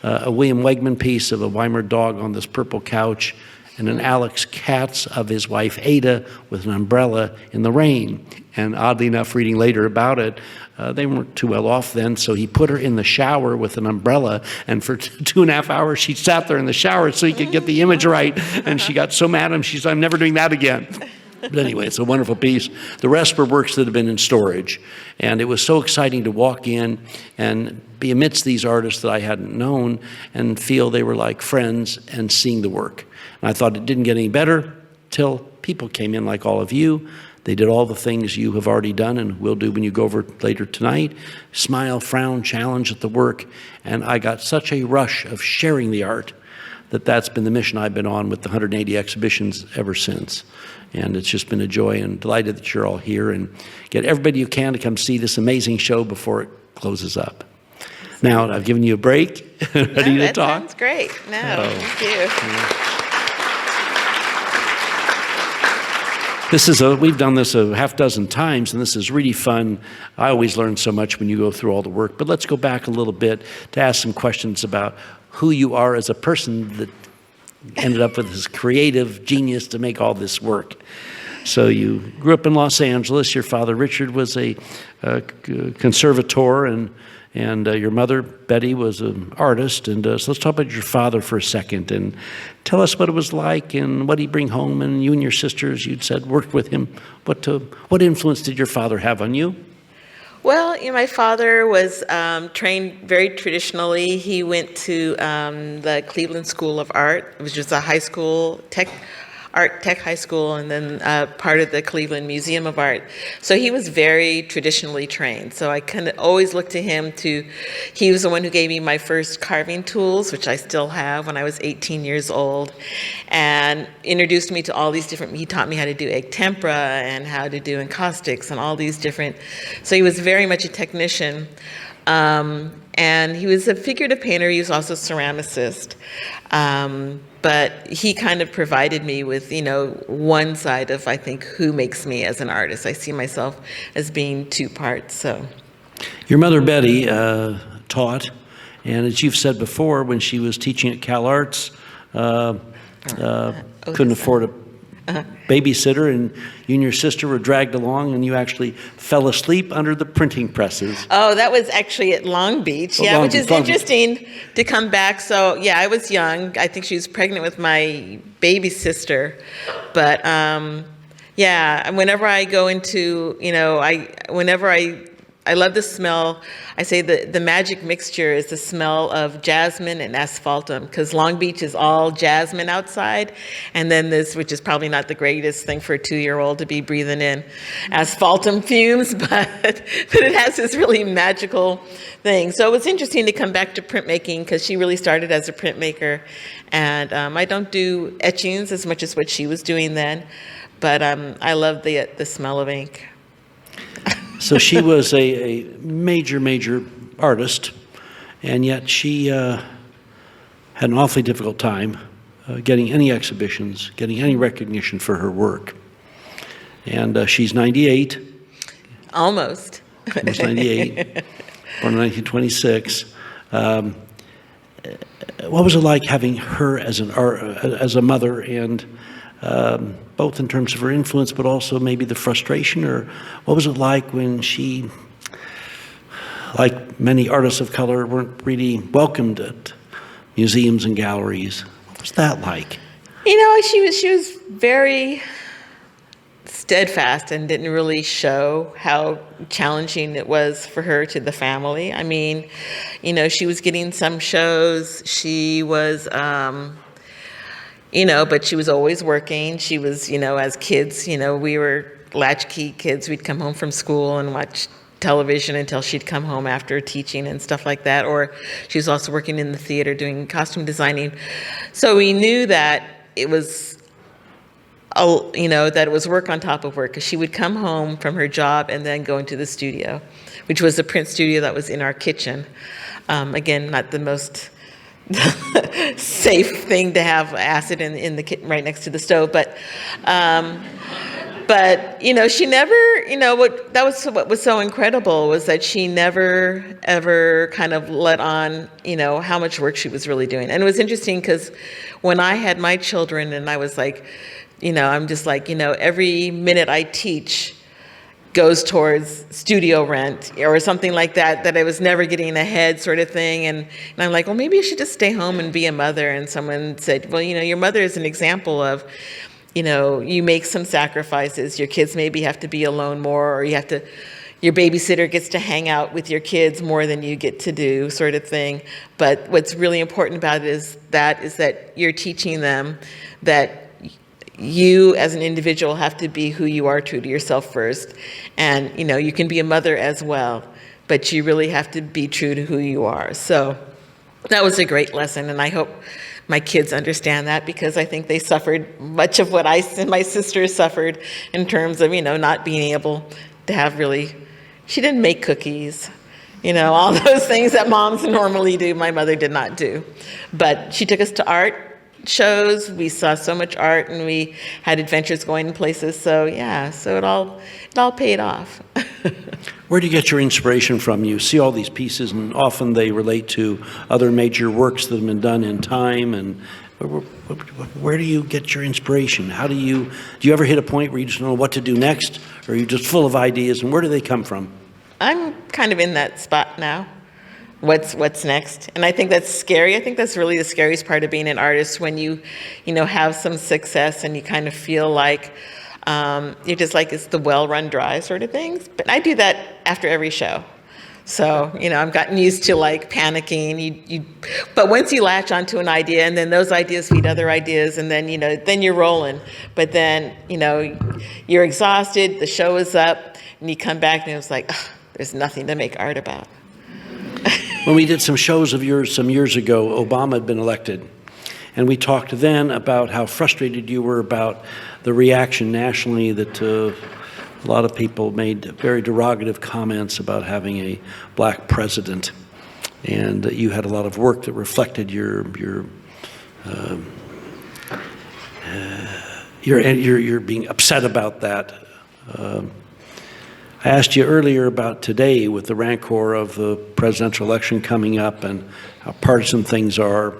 A William Wegman piece of a Weimar dog on this purple couch, and an Alex Katz of his wife Ada with an umbrella in the rain. And oddly enough, reading later about it, they weren't too well off then, so he put her in the shower with an umbrella, and for 2.5 hours she sat there in the shower so he could get the image right, and she got so mad at him, she said, "I'm never doing that again." But anyway, it's a wonderful piece. The rest were works that have been in storage. And it was so exciting to walk in and be amidst these artists that I hadn't known and feel they were like friends and seeing the work. And I thought it didn't get any better till people came in like all of you. They did all the things you have already done and will do when you go over later tonight. Smile, frown, challenge at the work. And I got such a rush of sharing the art that's been the mission I've been on with the 180 exhibitions ever since. And it's just been a joy, and delighted that you're all here, and get everybody you can to come see this amazing show before it closes up. Now, I've given you a break. Ready to talk? Sounds great. Thank you. We've done this a half dozen times, and this is really fun. I always learn so much when you go through all the work. But let's go back a little bit to ask some questions about who you are as a person that ended up with this creative genius to make all this work. So you grew up in Los Angeles. Your father, Richard, was a conservator, and your mother, Betty, was an artist. And so let's talk about your father for a second, and tell us what it was like and what he'd bring home. And you and your sisters, you'd said, worked with him. What influence did your father have on you? Well, my father was trained very traditionally. He went to the Cleveland School of Art, which was a high school, art tech high school, and then part of the Cleveland Museum of Art. So he was very traditionally trained. So I kind of always looked to him he was the one who gave me my first carving tools, which I still have, when I was 18 years old, and introduced me to all these he taught me how to do egg tempera and how to do encaustics and all these different, so he was very much a technician. And he was a figurative painter. He was also a ceramicist. But he kind of provided me with, one side of, I think, who makes me as an artist. I see myself as being two parts, so. Your mother, Betty, taught, and as you've said before, when she was teaching at Cal Arts, couldn't afford a babysitter, and you and your sister were dragged along, and you actually fell asleep under the printing presses. Oh, that was actually at Long Beach. Oh, Yeah, Long which Beach, is Long Beach. interesting to come back. So, yeah, I was young. I think she was pregnant with my baby sister. But, yeah, whenever I go into, I love the smell. I say the magic mixture is the smell of jasmine and asphaltum, because Long Beach is all jasmine outside, and then this, which is probably not the greatest thing for a 2-year-old to be breathing in, asphaltum fumes, but it has this really magical thing. So it was interesting to come back to printmaking, because she really started as a printmaker, and I don't do etchings as much as what she was doing then, but I love the smell of ink. So she was a major, major artist, and yet she had an awfully difficult time getting any exhibitions, getting any recognition for her work. And she's 98. Almost. Almost 98, born in 1926. What was it like having her as a mother, and both in terms of her influence, but also maybe the frustration? Or what was it like when she, like many artists of color, weren't really welcomed at museums and galleries? What was that like? She was very steadfast and didn't really show how challenging it was for her to the family. I mean, she was getting some shows. She was, but she was always working. She was, as kids, we were latchkey kids. We'd come home from school and watch television until she'd come home after teaching and stuff like that. Or she was also working in the theater doing costume designing. So we knew that it was, that it was work on top of work, because she would come home from her job and then go into the studio, which was a print studio that was in our kitchen. Again, not the most safe thing to have acid in the kitchen right next to the stove, but she never, what was so incredible was that she never ever kind of let on, how much work she was really doing. And it was interesting, because when I had my children, and I was like, I'm just like, every minute I teach goes towards studio rent or something like that I was never getting ahead, sort of thing. And I'm like, well, maybe I should just stay home and be a mother. And someone said, well, your mother is an example of, you make some sacrifices. Your kids maybe have to be alone more, or your babysitter gets to hang out with your kids more than you get to do, sort of thing. But what's really important about it is that you're teaching them that you as an individual have to be who you are, true to yourself first. And, you can be a mother as well, but you really have to be true to who you are. So that was a great lesson, and I hope my kids understand that, because I think they suffered much of what I and my sisters suffered in terms of, not being able to have really, she didn't make cookies, all those things that moms normally do, my mother did not do. But she took us to art shows. We saw so much art, and we had adventures going places. So yeah, so it all paid off. Where do you get your inspiration from? You see all these pieces, and often they relate to other major works that have been done in time. And where do you get your inspiration? Do you ever hit a point where you just don't know what to do next, or are you just full of ideas, and where do they come from? I'm kind of in that spot now. What's next? And I think that's scary. I think that's really the scariest part of being an artist, when you have some success and you kind of feel like you're just like, it's the well run dry sort of things. But I do that after every show. So, I've gotten used to like panicking. But once you latch onto an idea, and then those ideas feed other ideas, and then, then you're rolling. But then, you're exhausted, the show is up, and you come back and it's like, there's nothing to make art about. When we did some shows of yours some years ago, Obama had been elected. And we talked then about how frustrated you were about the reaction nationally, that a lot of people made very derogative comments about having a black president. And you had a lot of work that reflected your being upset about that. I asked you earlier about today, with the rancor of the presidential election coming up and how partisan things are.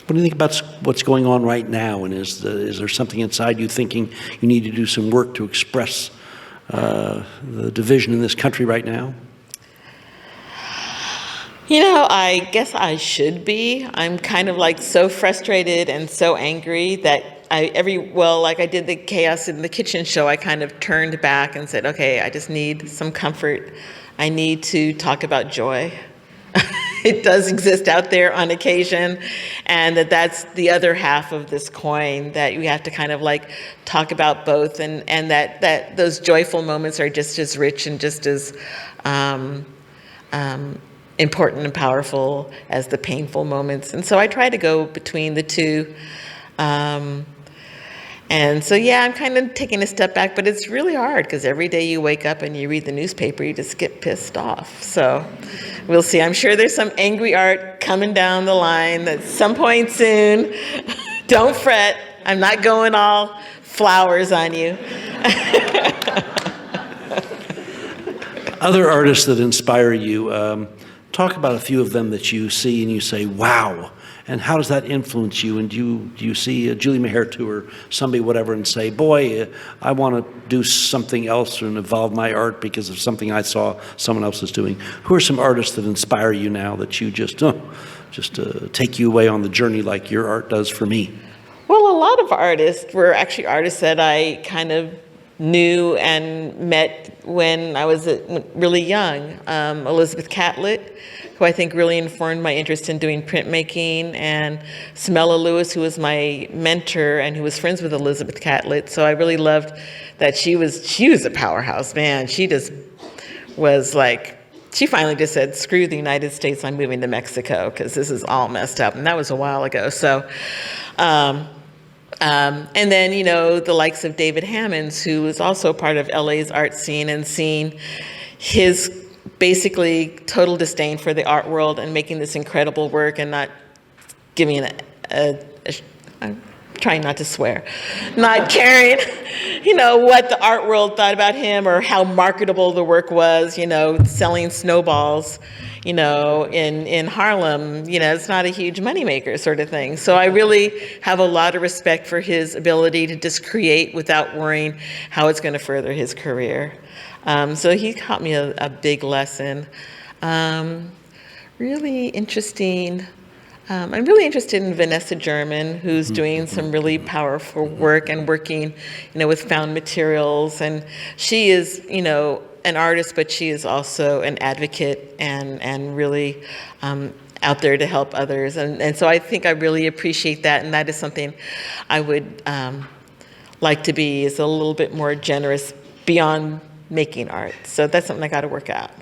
What do you think about what's going on right now? And is there something inside you thinking you need to do some work to express the division in this country right now? I guess I should be. I'm kind of like so frustrated and so angry that like I did the Chaos in the Kitchen show, I kind of turned back and said, okay, I just need some comfort. I need to talk about joy. It does exist out there on occasion, and that's the other half of this coin, that we have to kind of like talk about both, and that those joyful moments are just as rich and just as important and powerful as the painful moments. And so I try to go between the two. And so, yeah, I'm kind of taking a step back, but it's really hard because every day you wake up and you read the newspaper, you just get pissed off. So we'll see. I'm sure there's some angry art coming down the line at some point soon. Don't fret. I'm not going all flowers on you. Other artists that inspire you, talk about a few of them that you see and you say, wow. And how does that influence you? And do you see Julie Mehertu or somebody, whatever, and say, boy, I want to do something else and evolve my art because of something I saw someone else is doing? Who are some artists that inspire you now that you just take you away on the journey like your art does for me? Well, a lot of artists were actually artists that I kind of knew and met when I was really young. Elizabeth Catlett, who I think really informed my interest in doing printmaking, and Smella Lewis, who was my mentor and who was friends with Elizabeth Catlett. So I really loved that she was a powerhouse, man. She just was like, she finally just said, screw the United States, I'm moving to Mexico because this is all messed up. And that was a while ago. So, and then, the likes of David Hammonds, who was also part of LA's art scene, and seeing his basically total disdain for the art world and making this incredible work and not giving I'm trying not to swear, not caring, what the art world thought about him or how marketable the work was, selling snowballs, in Harlem, it's not a huge moneymaker sort of thing. So I really have a lot of respect for his ability to just create without worrying how it's going to further his career. So he taught me a big lesson. Really interesting. I'm really interested in Vanessa German, who's doing some really powerful work and working, with found materials. And she is, an artist, but she is also an advocate and really out there to help others. And so I think I really appreciate that. And that is something I would like to be, is a little bit more generous beyond making art. So that's something I got to work out.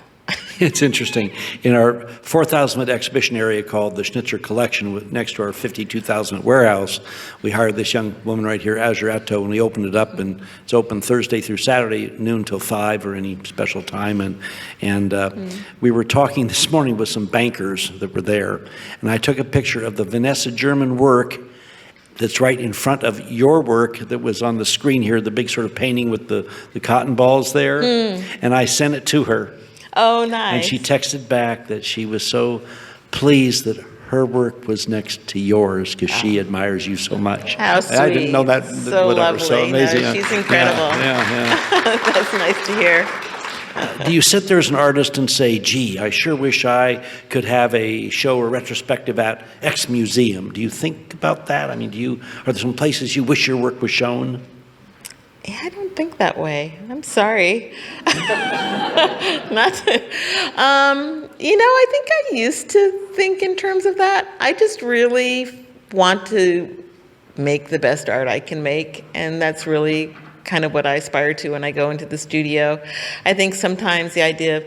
It's interesting. In our 4,000 exhibition area called the Schnitzer Collection, next to our 52,000 warehouse, we hired this young woman right here, Azure Atto, and we opened it up, and it's open Thursday through Saturday, noon till 5 or any special time. And we were talking this morning with some bankers that were there, and I took a picture of the Vanessa German work that's right in front of your work that was on the screen here, the big sort of painting with the cotton balls there. And I sent it to her. Oh, nice. And she texted back that she was so pleased that her work was next to yours because she admires you so much. How sweet. I didn't know that. So whatever, lovely. so amazing. No, she's incredible. Yeah. That's nice to hear. Do you sit there as an artist and say, gee, I sure wish I could have a show or retrospective at X museum? Do you think about that? I mean, are there some places you wish your work was shown? Yeah, I don't think that way. I'm sorry. Not to, I think I used to think in terms of that. I just really want to make the best art I can make, and that's really kind of what I aspire to when I go into the studio. I think sometimes the idea of,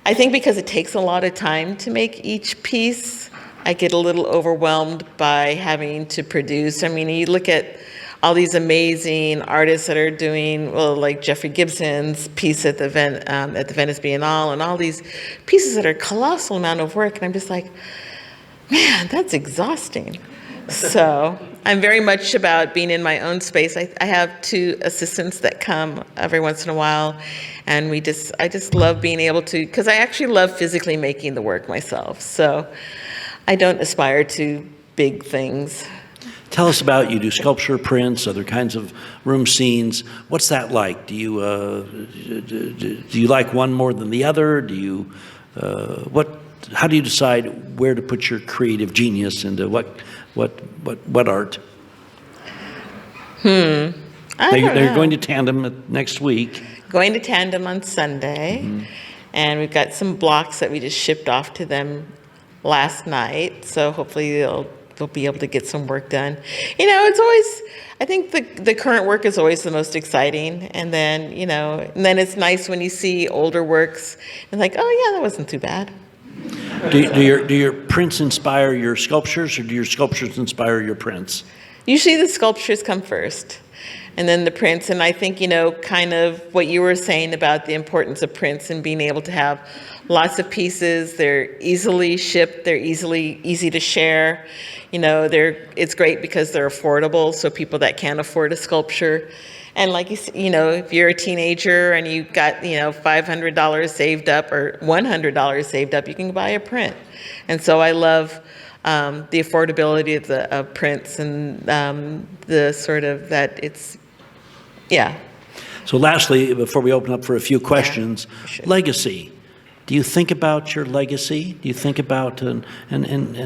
I think because it takes a lot of time to make each piece, I get a little overwhelmed by having to produce. I mean, you look at all these amazing artists that are doing, like Jeffrey Gibson's piece at the Venice Biennale, and all these pieces that are a colossal amount of work, and I'm just like, man, that's exhausting. So I'm very much about being in my own space. I have 2 assistants that come every once in a while, and I just love being able to, because I actually love physically making the work myself. So I don't aspire to big things. Tell us about, you do sculpture, prints, other kinds of room scenes. What's that like? Do you like one more than the other? How do you decide where to put your creative genius into what art? I Now, don't you're know. going to Tandem next week. Going to Tandem on Sunday, and we've got some blocks that we just shipped off to them last night. So hopefully they'll be able to get some work done. It's always, I think the current work is always the most exciting, and then it's nice when you see older works and like, oh yeah, that wasn't too bad. Do your prints inspire your sculptures, or do your sculptures inspire your prints? Usually the sculptures come first, and then the prints. And I think, kind of what you were saying about the importance of prints and being able to have lots of pieces. They're easily shipped. They're easy to share. It's great because they're affordable. So people that can't afford a sculpture, and like if you're a teenager and you got $500 saved up or $100 saved up, you can buy a print. And so I love the affordability of prints, and the sort of that it's, yeah. So lastly, before we open up for a few questions, sure. Legacy. Do you think about your legacy? Do you think about, and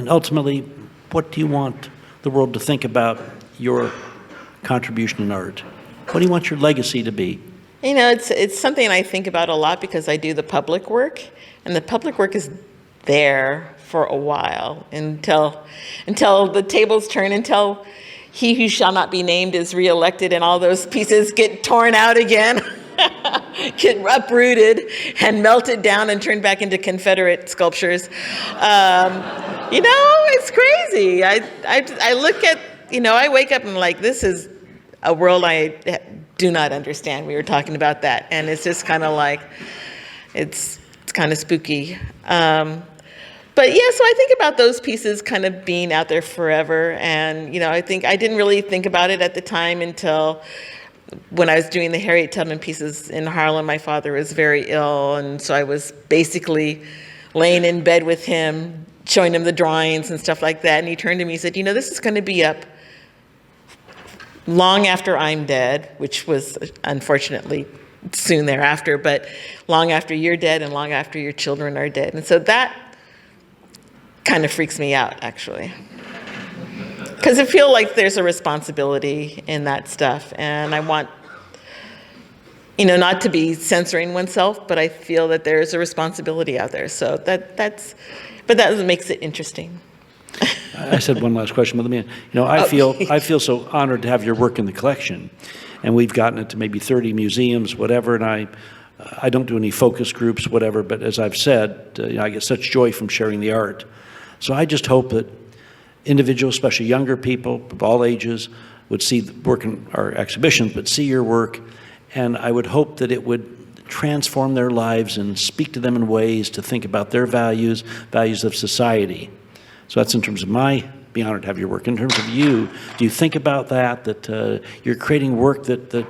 ultimately, what do you want the world to think about your contribution in art? What do you want your legacy to be? It's something I think about a lot because I do the public work, and the public work is there for a while until the tables turn, until he who shall not be named is reelected and all those pieces get torn out again, get uprooted and melted down and turned back into Confederate sculptures. It's crazy. I look at, I wake up and I'm like, this is a world I do not understand. We were talking about that, and it's just kind of like, it's kind of spooky. But yeah, so I think about those pieces kind of being out there forever. And, I think I didn't really think about it at the time until when I was doing the Harriet Tubman pieces in Harlem. My father was very ill, and so I was basically laying in bed with him, showing him the drawings and stuff like that. And he turned to me and said, this is going to be up long after I'm dead, which was unfortunately soon thereafter, but long after you're dead and long after your children are dead. And so that kind of freaks me out, actually, because I feel like there's a responsibility in that stuff, and I want, not to be censoring oneself, but I feel that there's a responsibility out there. So that makes it interesting. I said one last question, but let me, I feel so honored to have your work in the collection, and we've gotten it to maybe 30 museums, whatever, and I don't do any focus groups, whatever, but as I've said, I get such joy from sharing the art. So I just hope that individuals, especially younger people of all ages, would see the work in our exhibitions, but see your work, and I would hope that it would transform their lives and speak to them in ways to think about their values of society. So that's in terms of be honored to have your work. In terms of you, do you think about that you're creating work that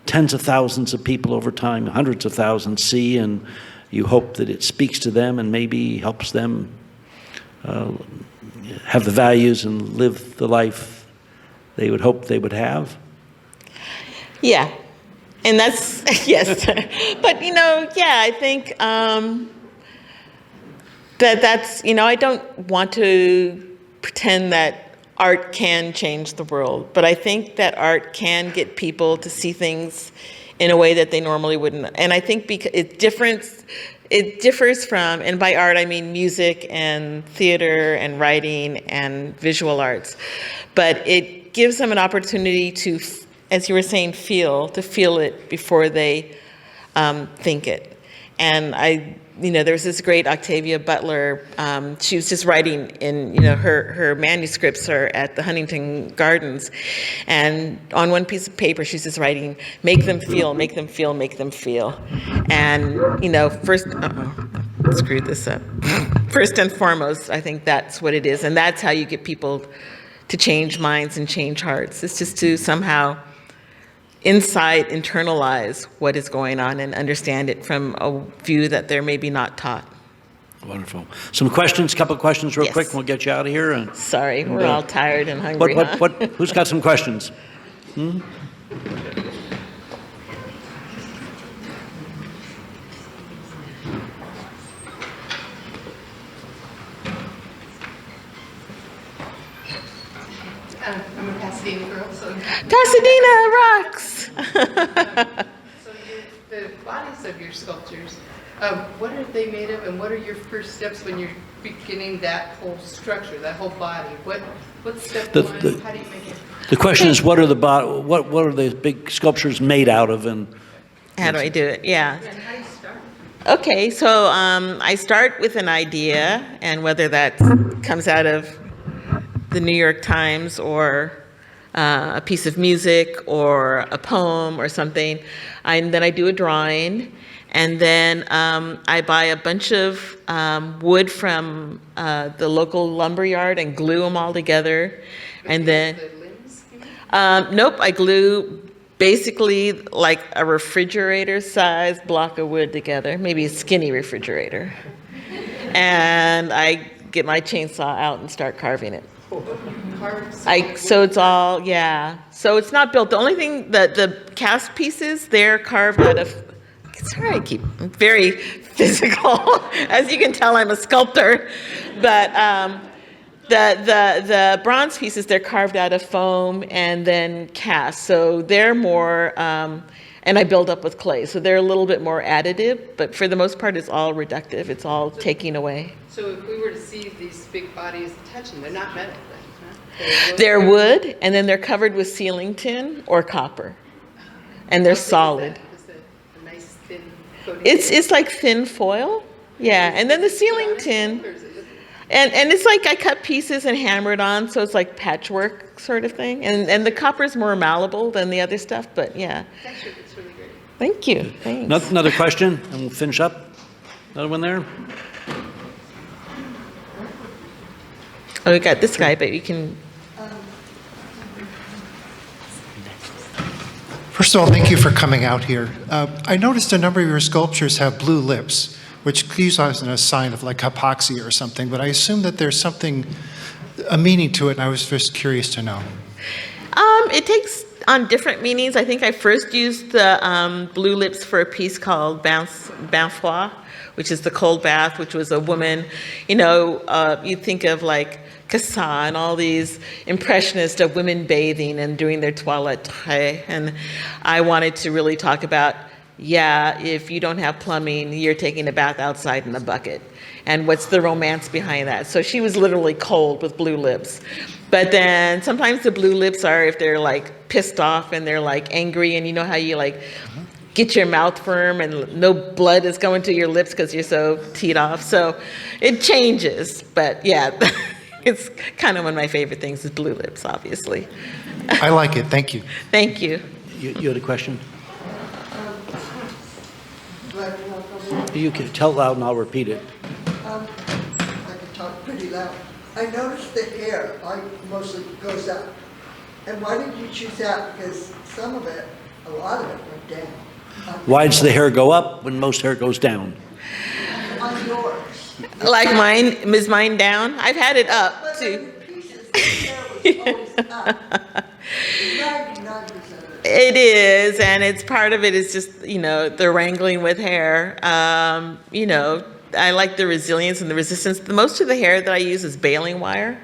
tens of thousands of people over time, hundreds of thousands see, and you hope that it speaks to them and maybe helps them have the values and live the life they would hope they would have? Yeah, and that's, yes. But, I think that's, I don't want to pretend that art can change the world, but I think that art can get people to see things in a way that they normally wouldn't. And I think because it differs from, and by art I mean music and theater and writing and visual arts, but it gives them an opportunity to, as you were saying, to feel it before they think it. And there was this great Octavia Butler. She was just writing in, her manuscripts are at the Huntington Gardens. And on one piece of paper, she's just writing, make them feel, make them feel, make them feel. And, first, screwed this up. First and foremost, I think that's what it is. And that's how you get people to change minds and change hearts. It's just to somehow internalize what is going on and understand it from a view that they're maybe not taught. Wonderful. Some questions, couple of questions real Yes. quick, and we'll get you out of here. And Sorry, we're all tired and hungry, huh? who's got some questions? I'm a Pasadena girl, so. Pasadena rocks! So the bodies of your sculptures, what are they made of, and what are your first steps when you're beginning that whole structure, that whole body? What's step one? How do you make it? The question is, what are the big sculptures made out of? And How do I do it? Yeah. And how do you start? Okay, so I start with an idea, and whether that comes out of the New York Times or a piece of music or a poem or something, and then I do a drawing, and then I buy a bunch of wood from the local lumber yard and glue them all together, and then The limbs, you mean? nope, I glue basically like a refrigerator-sized block of wood together, maybe a skinny refrigerator, and I get my chainsaw out and start carving it. Carves. So it's all, yeah. So it's not built. The only thing, the cast pieces, they're carved out of, sorry, I'm very physical. As you can tell, I'm a sculptor. But the bronze pieces, they're carved out of foam and then cast. So they're more, and I build up with clay. So they're a little bit more additive, but for the most part, it's all reductive. It's all taking away. So if we were to see these big bodies touching, they're not metal then, huh? They're wood, and then they're covered with sealing tin or copper, and they're solid. Is it a nice thin coating? It's like thin foil, yeah, and then the sealing tin, Or is it- and it's like I cut pieces and hammer it on, so it's like patchwork sort of thing, and the copper's more malleable than the other stuff, but yeah. Texture, it's really great. Thank you, thanks. another question, and we'll finish up. Another one there? Oh, we got this guy, but you can. First of all, thank you for coming out here. I noticed a number of your sculptures have blue lips, which cues as a sign of like hypoxia or something, but I assume that there's something, a meaning to it, and I was just curious to know. It takes on different meanings. I think I first used the blue lips for a piece called Bain Froid, which is the cold bath, which was a woman, you think of like Cassatt and all these impressionists of women bathing and doing their toiletries. And I wanted to really talk about, if you don't have plumbing, you're taking a bath outside in a bucket. And what's the romance behind that? So she was literally cold with blue lips. But then sometimes the blue lips are if they're like pissed off and they're like angry, and you know how you like get your mouth firm and no blood is going to your lips because you're so teed off. So it changes, but yeah, it's kind of one of my favorite things is blue lips, obviously. I like it, thank you. Thank you. You had a question? You can tell it loud and I'll repeat it. I can talk pretty loud. I noticed the hair, mostly goes up. And why did you choose that? Because some of it, a lot of it went down. Why does the hair go up when most hair goes down? On yours. Like mine, is mine down? I've had it up But too. on your pieces, the hair was always up. 99% of it. It is, and it's part of it is just, the wrangling with hair. I like the resilience and the resistance. The most of the hair that I use is baling wire.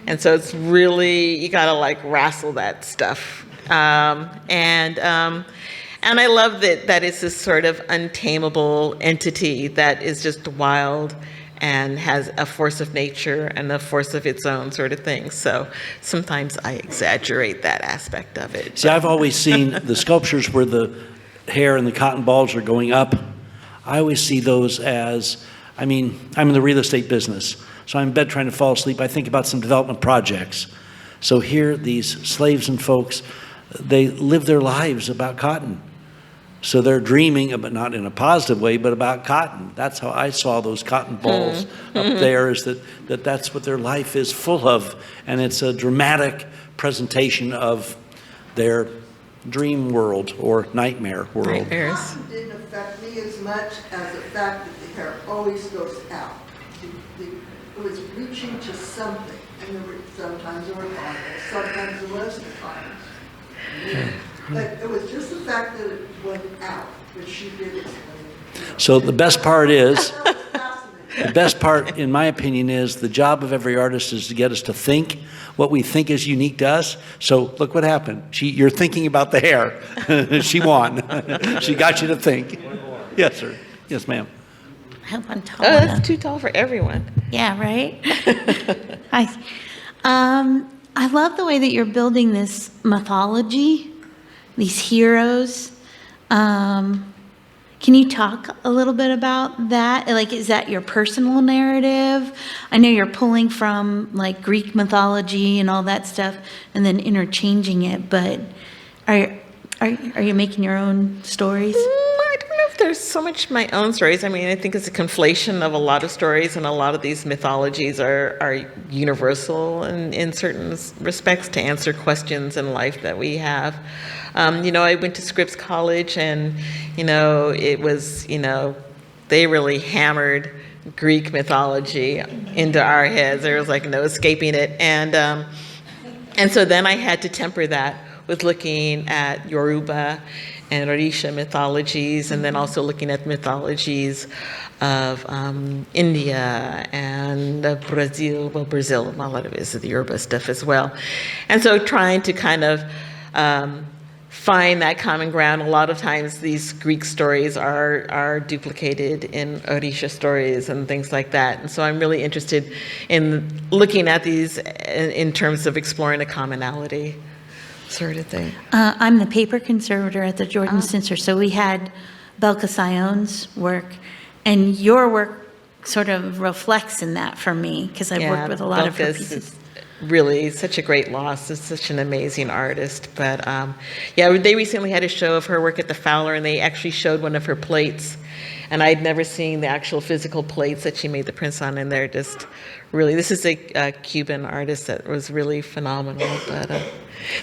And so it's really, you gotta like wrestle that stuff. And I love that it's this sort of untamable entity that is just wild and has a force of nature and a force of its own sort of thing. So sometimes I exaggerate that aspect of it. See, I've always seen the sculptures where the hair and the cotton balls are going up. I always see those as, I'm in the real estate business. So I'm in bed trying to fall asleep. I think about some development projects. So here, these slaves and folks, they live their lives about cotton. So they're dreaming, but not in a positive way, but about cotton. That's how I saw those cotton balls up there, is that's what their life is full of. And it's a dramatic presentation of their dream world or nightmare world. Nightmares. Cotton didn't affect me as much as the fact that the hair always goes out. It was reaching to something, and sometimes there were bottles, sometimes there wasn't bottles. But it was just the fact that it went out, which she did explain. So the best part is, That was fascinating. the best part, in my opinion, is the job of every artist is to get us to think what we think is unique to us. So look what happened. You're thinking about the hair. She won. She got you to think. Yes, sir. Yes, ma'am. I have one tall Oh, one. that's too tall for everyone. Yeah, right? Hi. I love the way that you're building this mythology, these heroes. Can you talk a little bit about that? Like, is that your personal narrative? I know you're pulling from like Greek mythology and all that stuff and then interchanging it, but are you making your own stories? I don't know if there's so much my own stories. I mean, I think it's a conflation of a lot of stories, and a lot of these mythologies are universal in certain respects to answer questions in life that we have. I went to Scripps College, and, it was, they really hammered Greek mythology into our heads. There was like no escaping it. And so then I had to temper that with looking at Yoruba and Orisha mythologies, and then also looking at mythologies of India and Brazil. Well, Brazil, a lot of it is the Yoruba stuff as well. And so trying to kind of find that common ground. A lot of times these Greek stories are duplicated in Orisha stories and things like that. And so I'm really interested in looking at these in terms of exploring a commonality sort of thing. I'm the paper conservator at the Jordan Center, so we had Belka Sion's work, and your work sort of reflects in that for me, because I've worked with a lot of her Belka's pieces. is really such a great loss. It's such an amazing artist. But they recently had a show of her work at the Fowler, and they actually showed one of her plates. And I'd never seen the actual physical plates that she made the prints on, and they're just really, this is a Cuban artist that was really phenomenal. But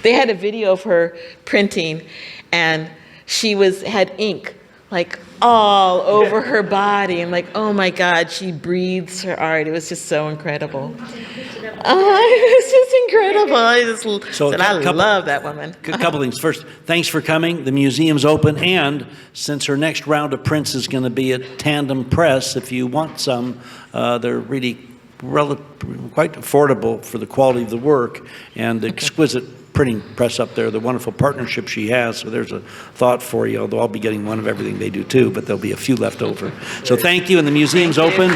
they had a video of her printing, and she had ink like all over her body, and like, oh my God, she breathes her art. It was just so incredible. It was just incredible. I just said, I love that woman. A couple things. First, thanks for coming. The museum's open, and since her next round of prints is going to be at Tandem Press, if you want some, they're really quite affordable for the quality of the work and the exquisite printing press up there, the wonderful partnership she has. So there's a thought for you, although I'll be getting one of everything they do too, but there'll be a few left over. So thank you, and the museum's open.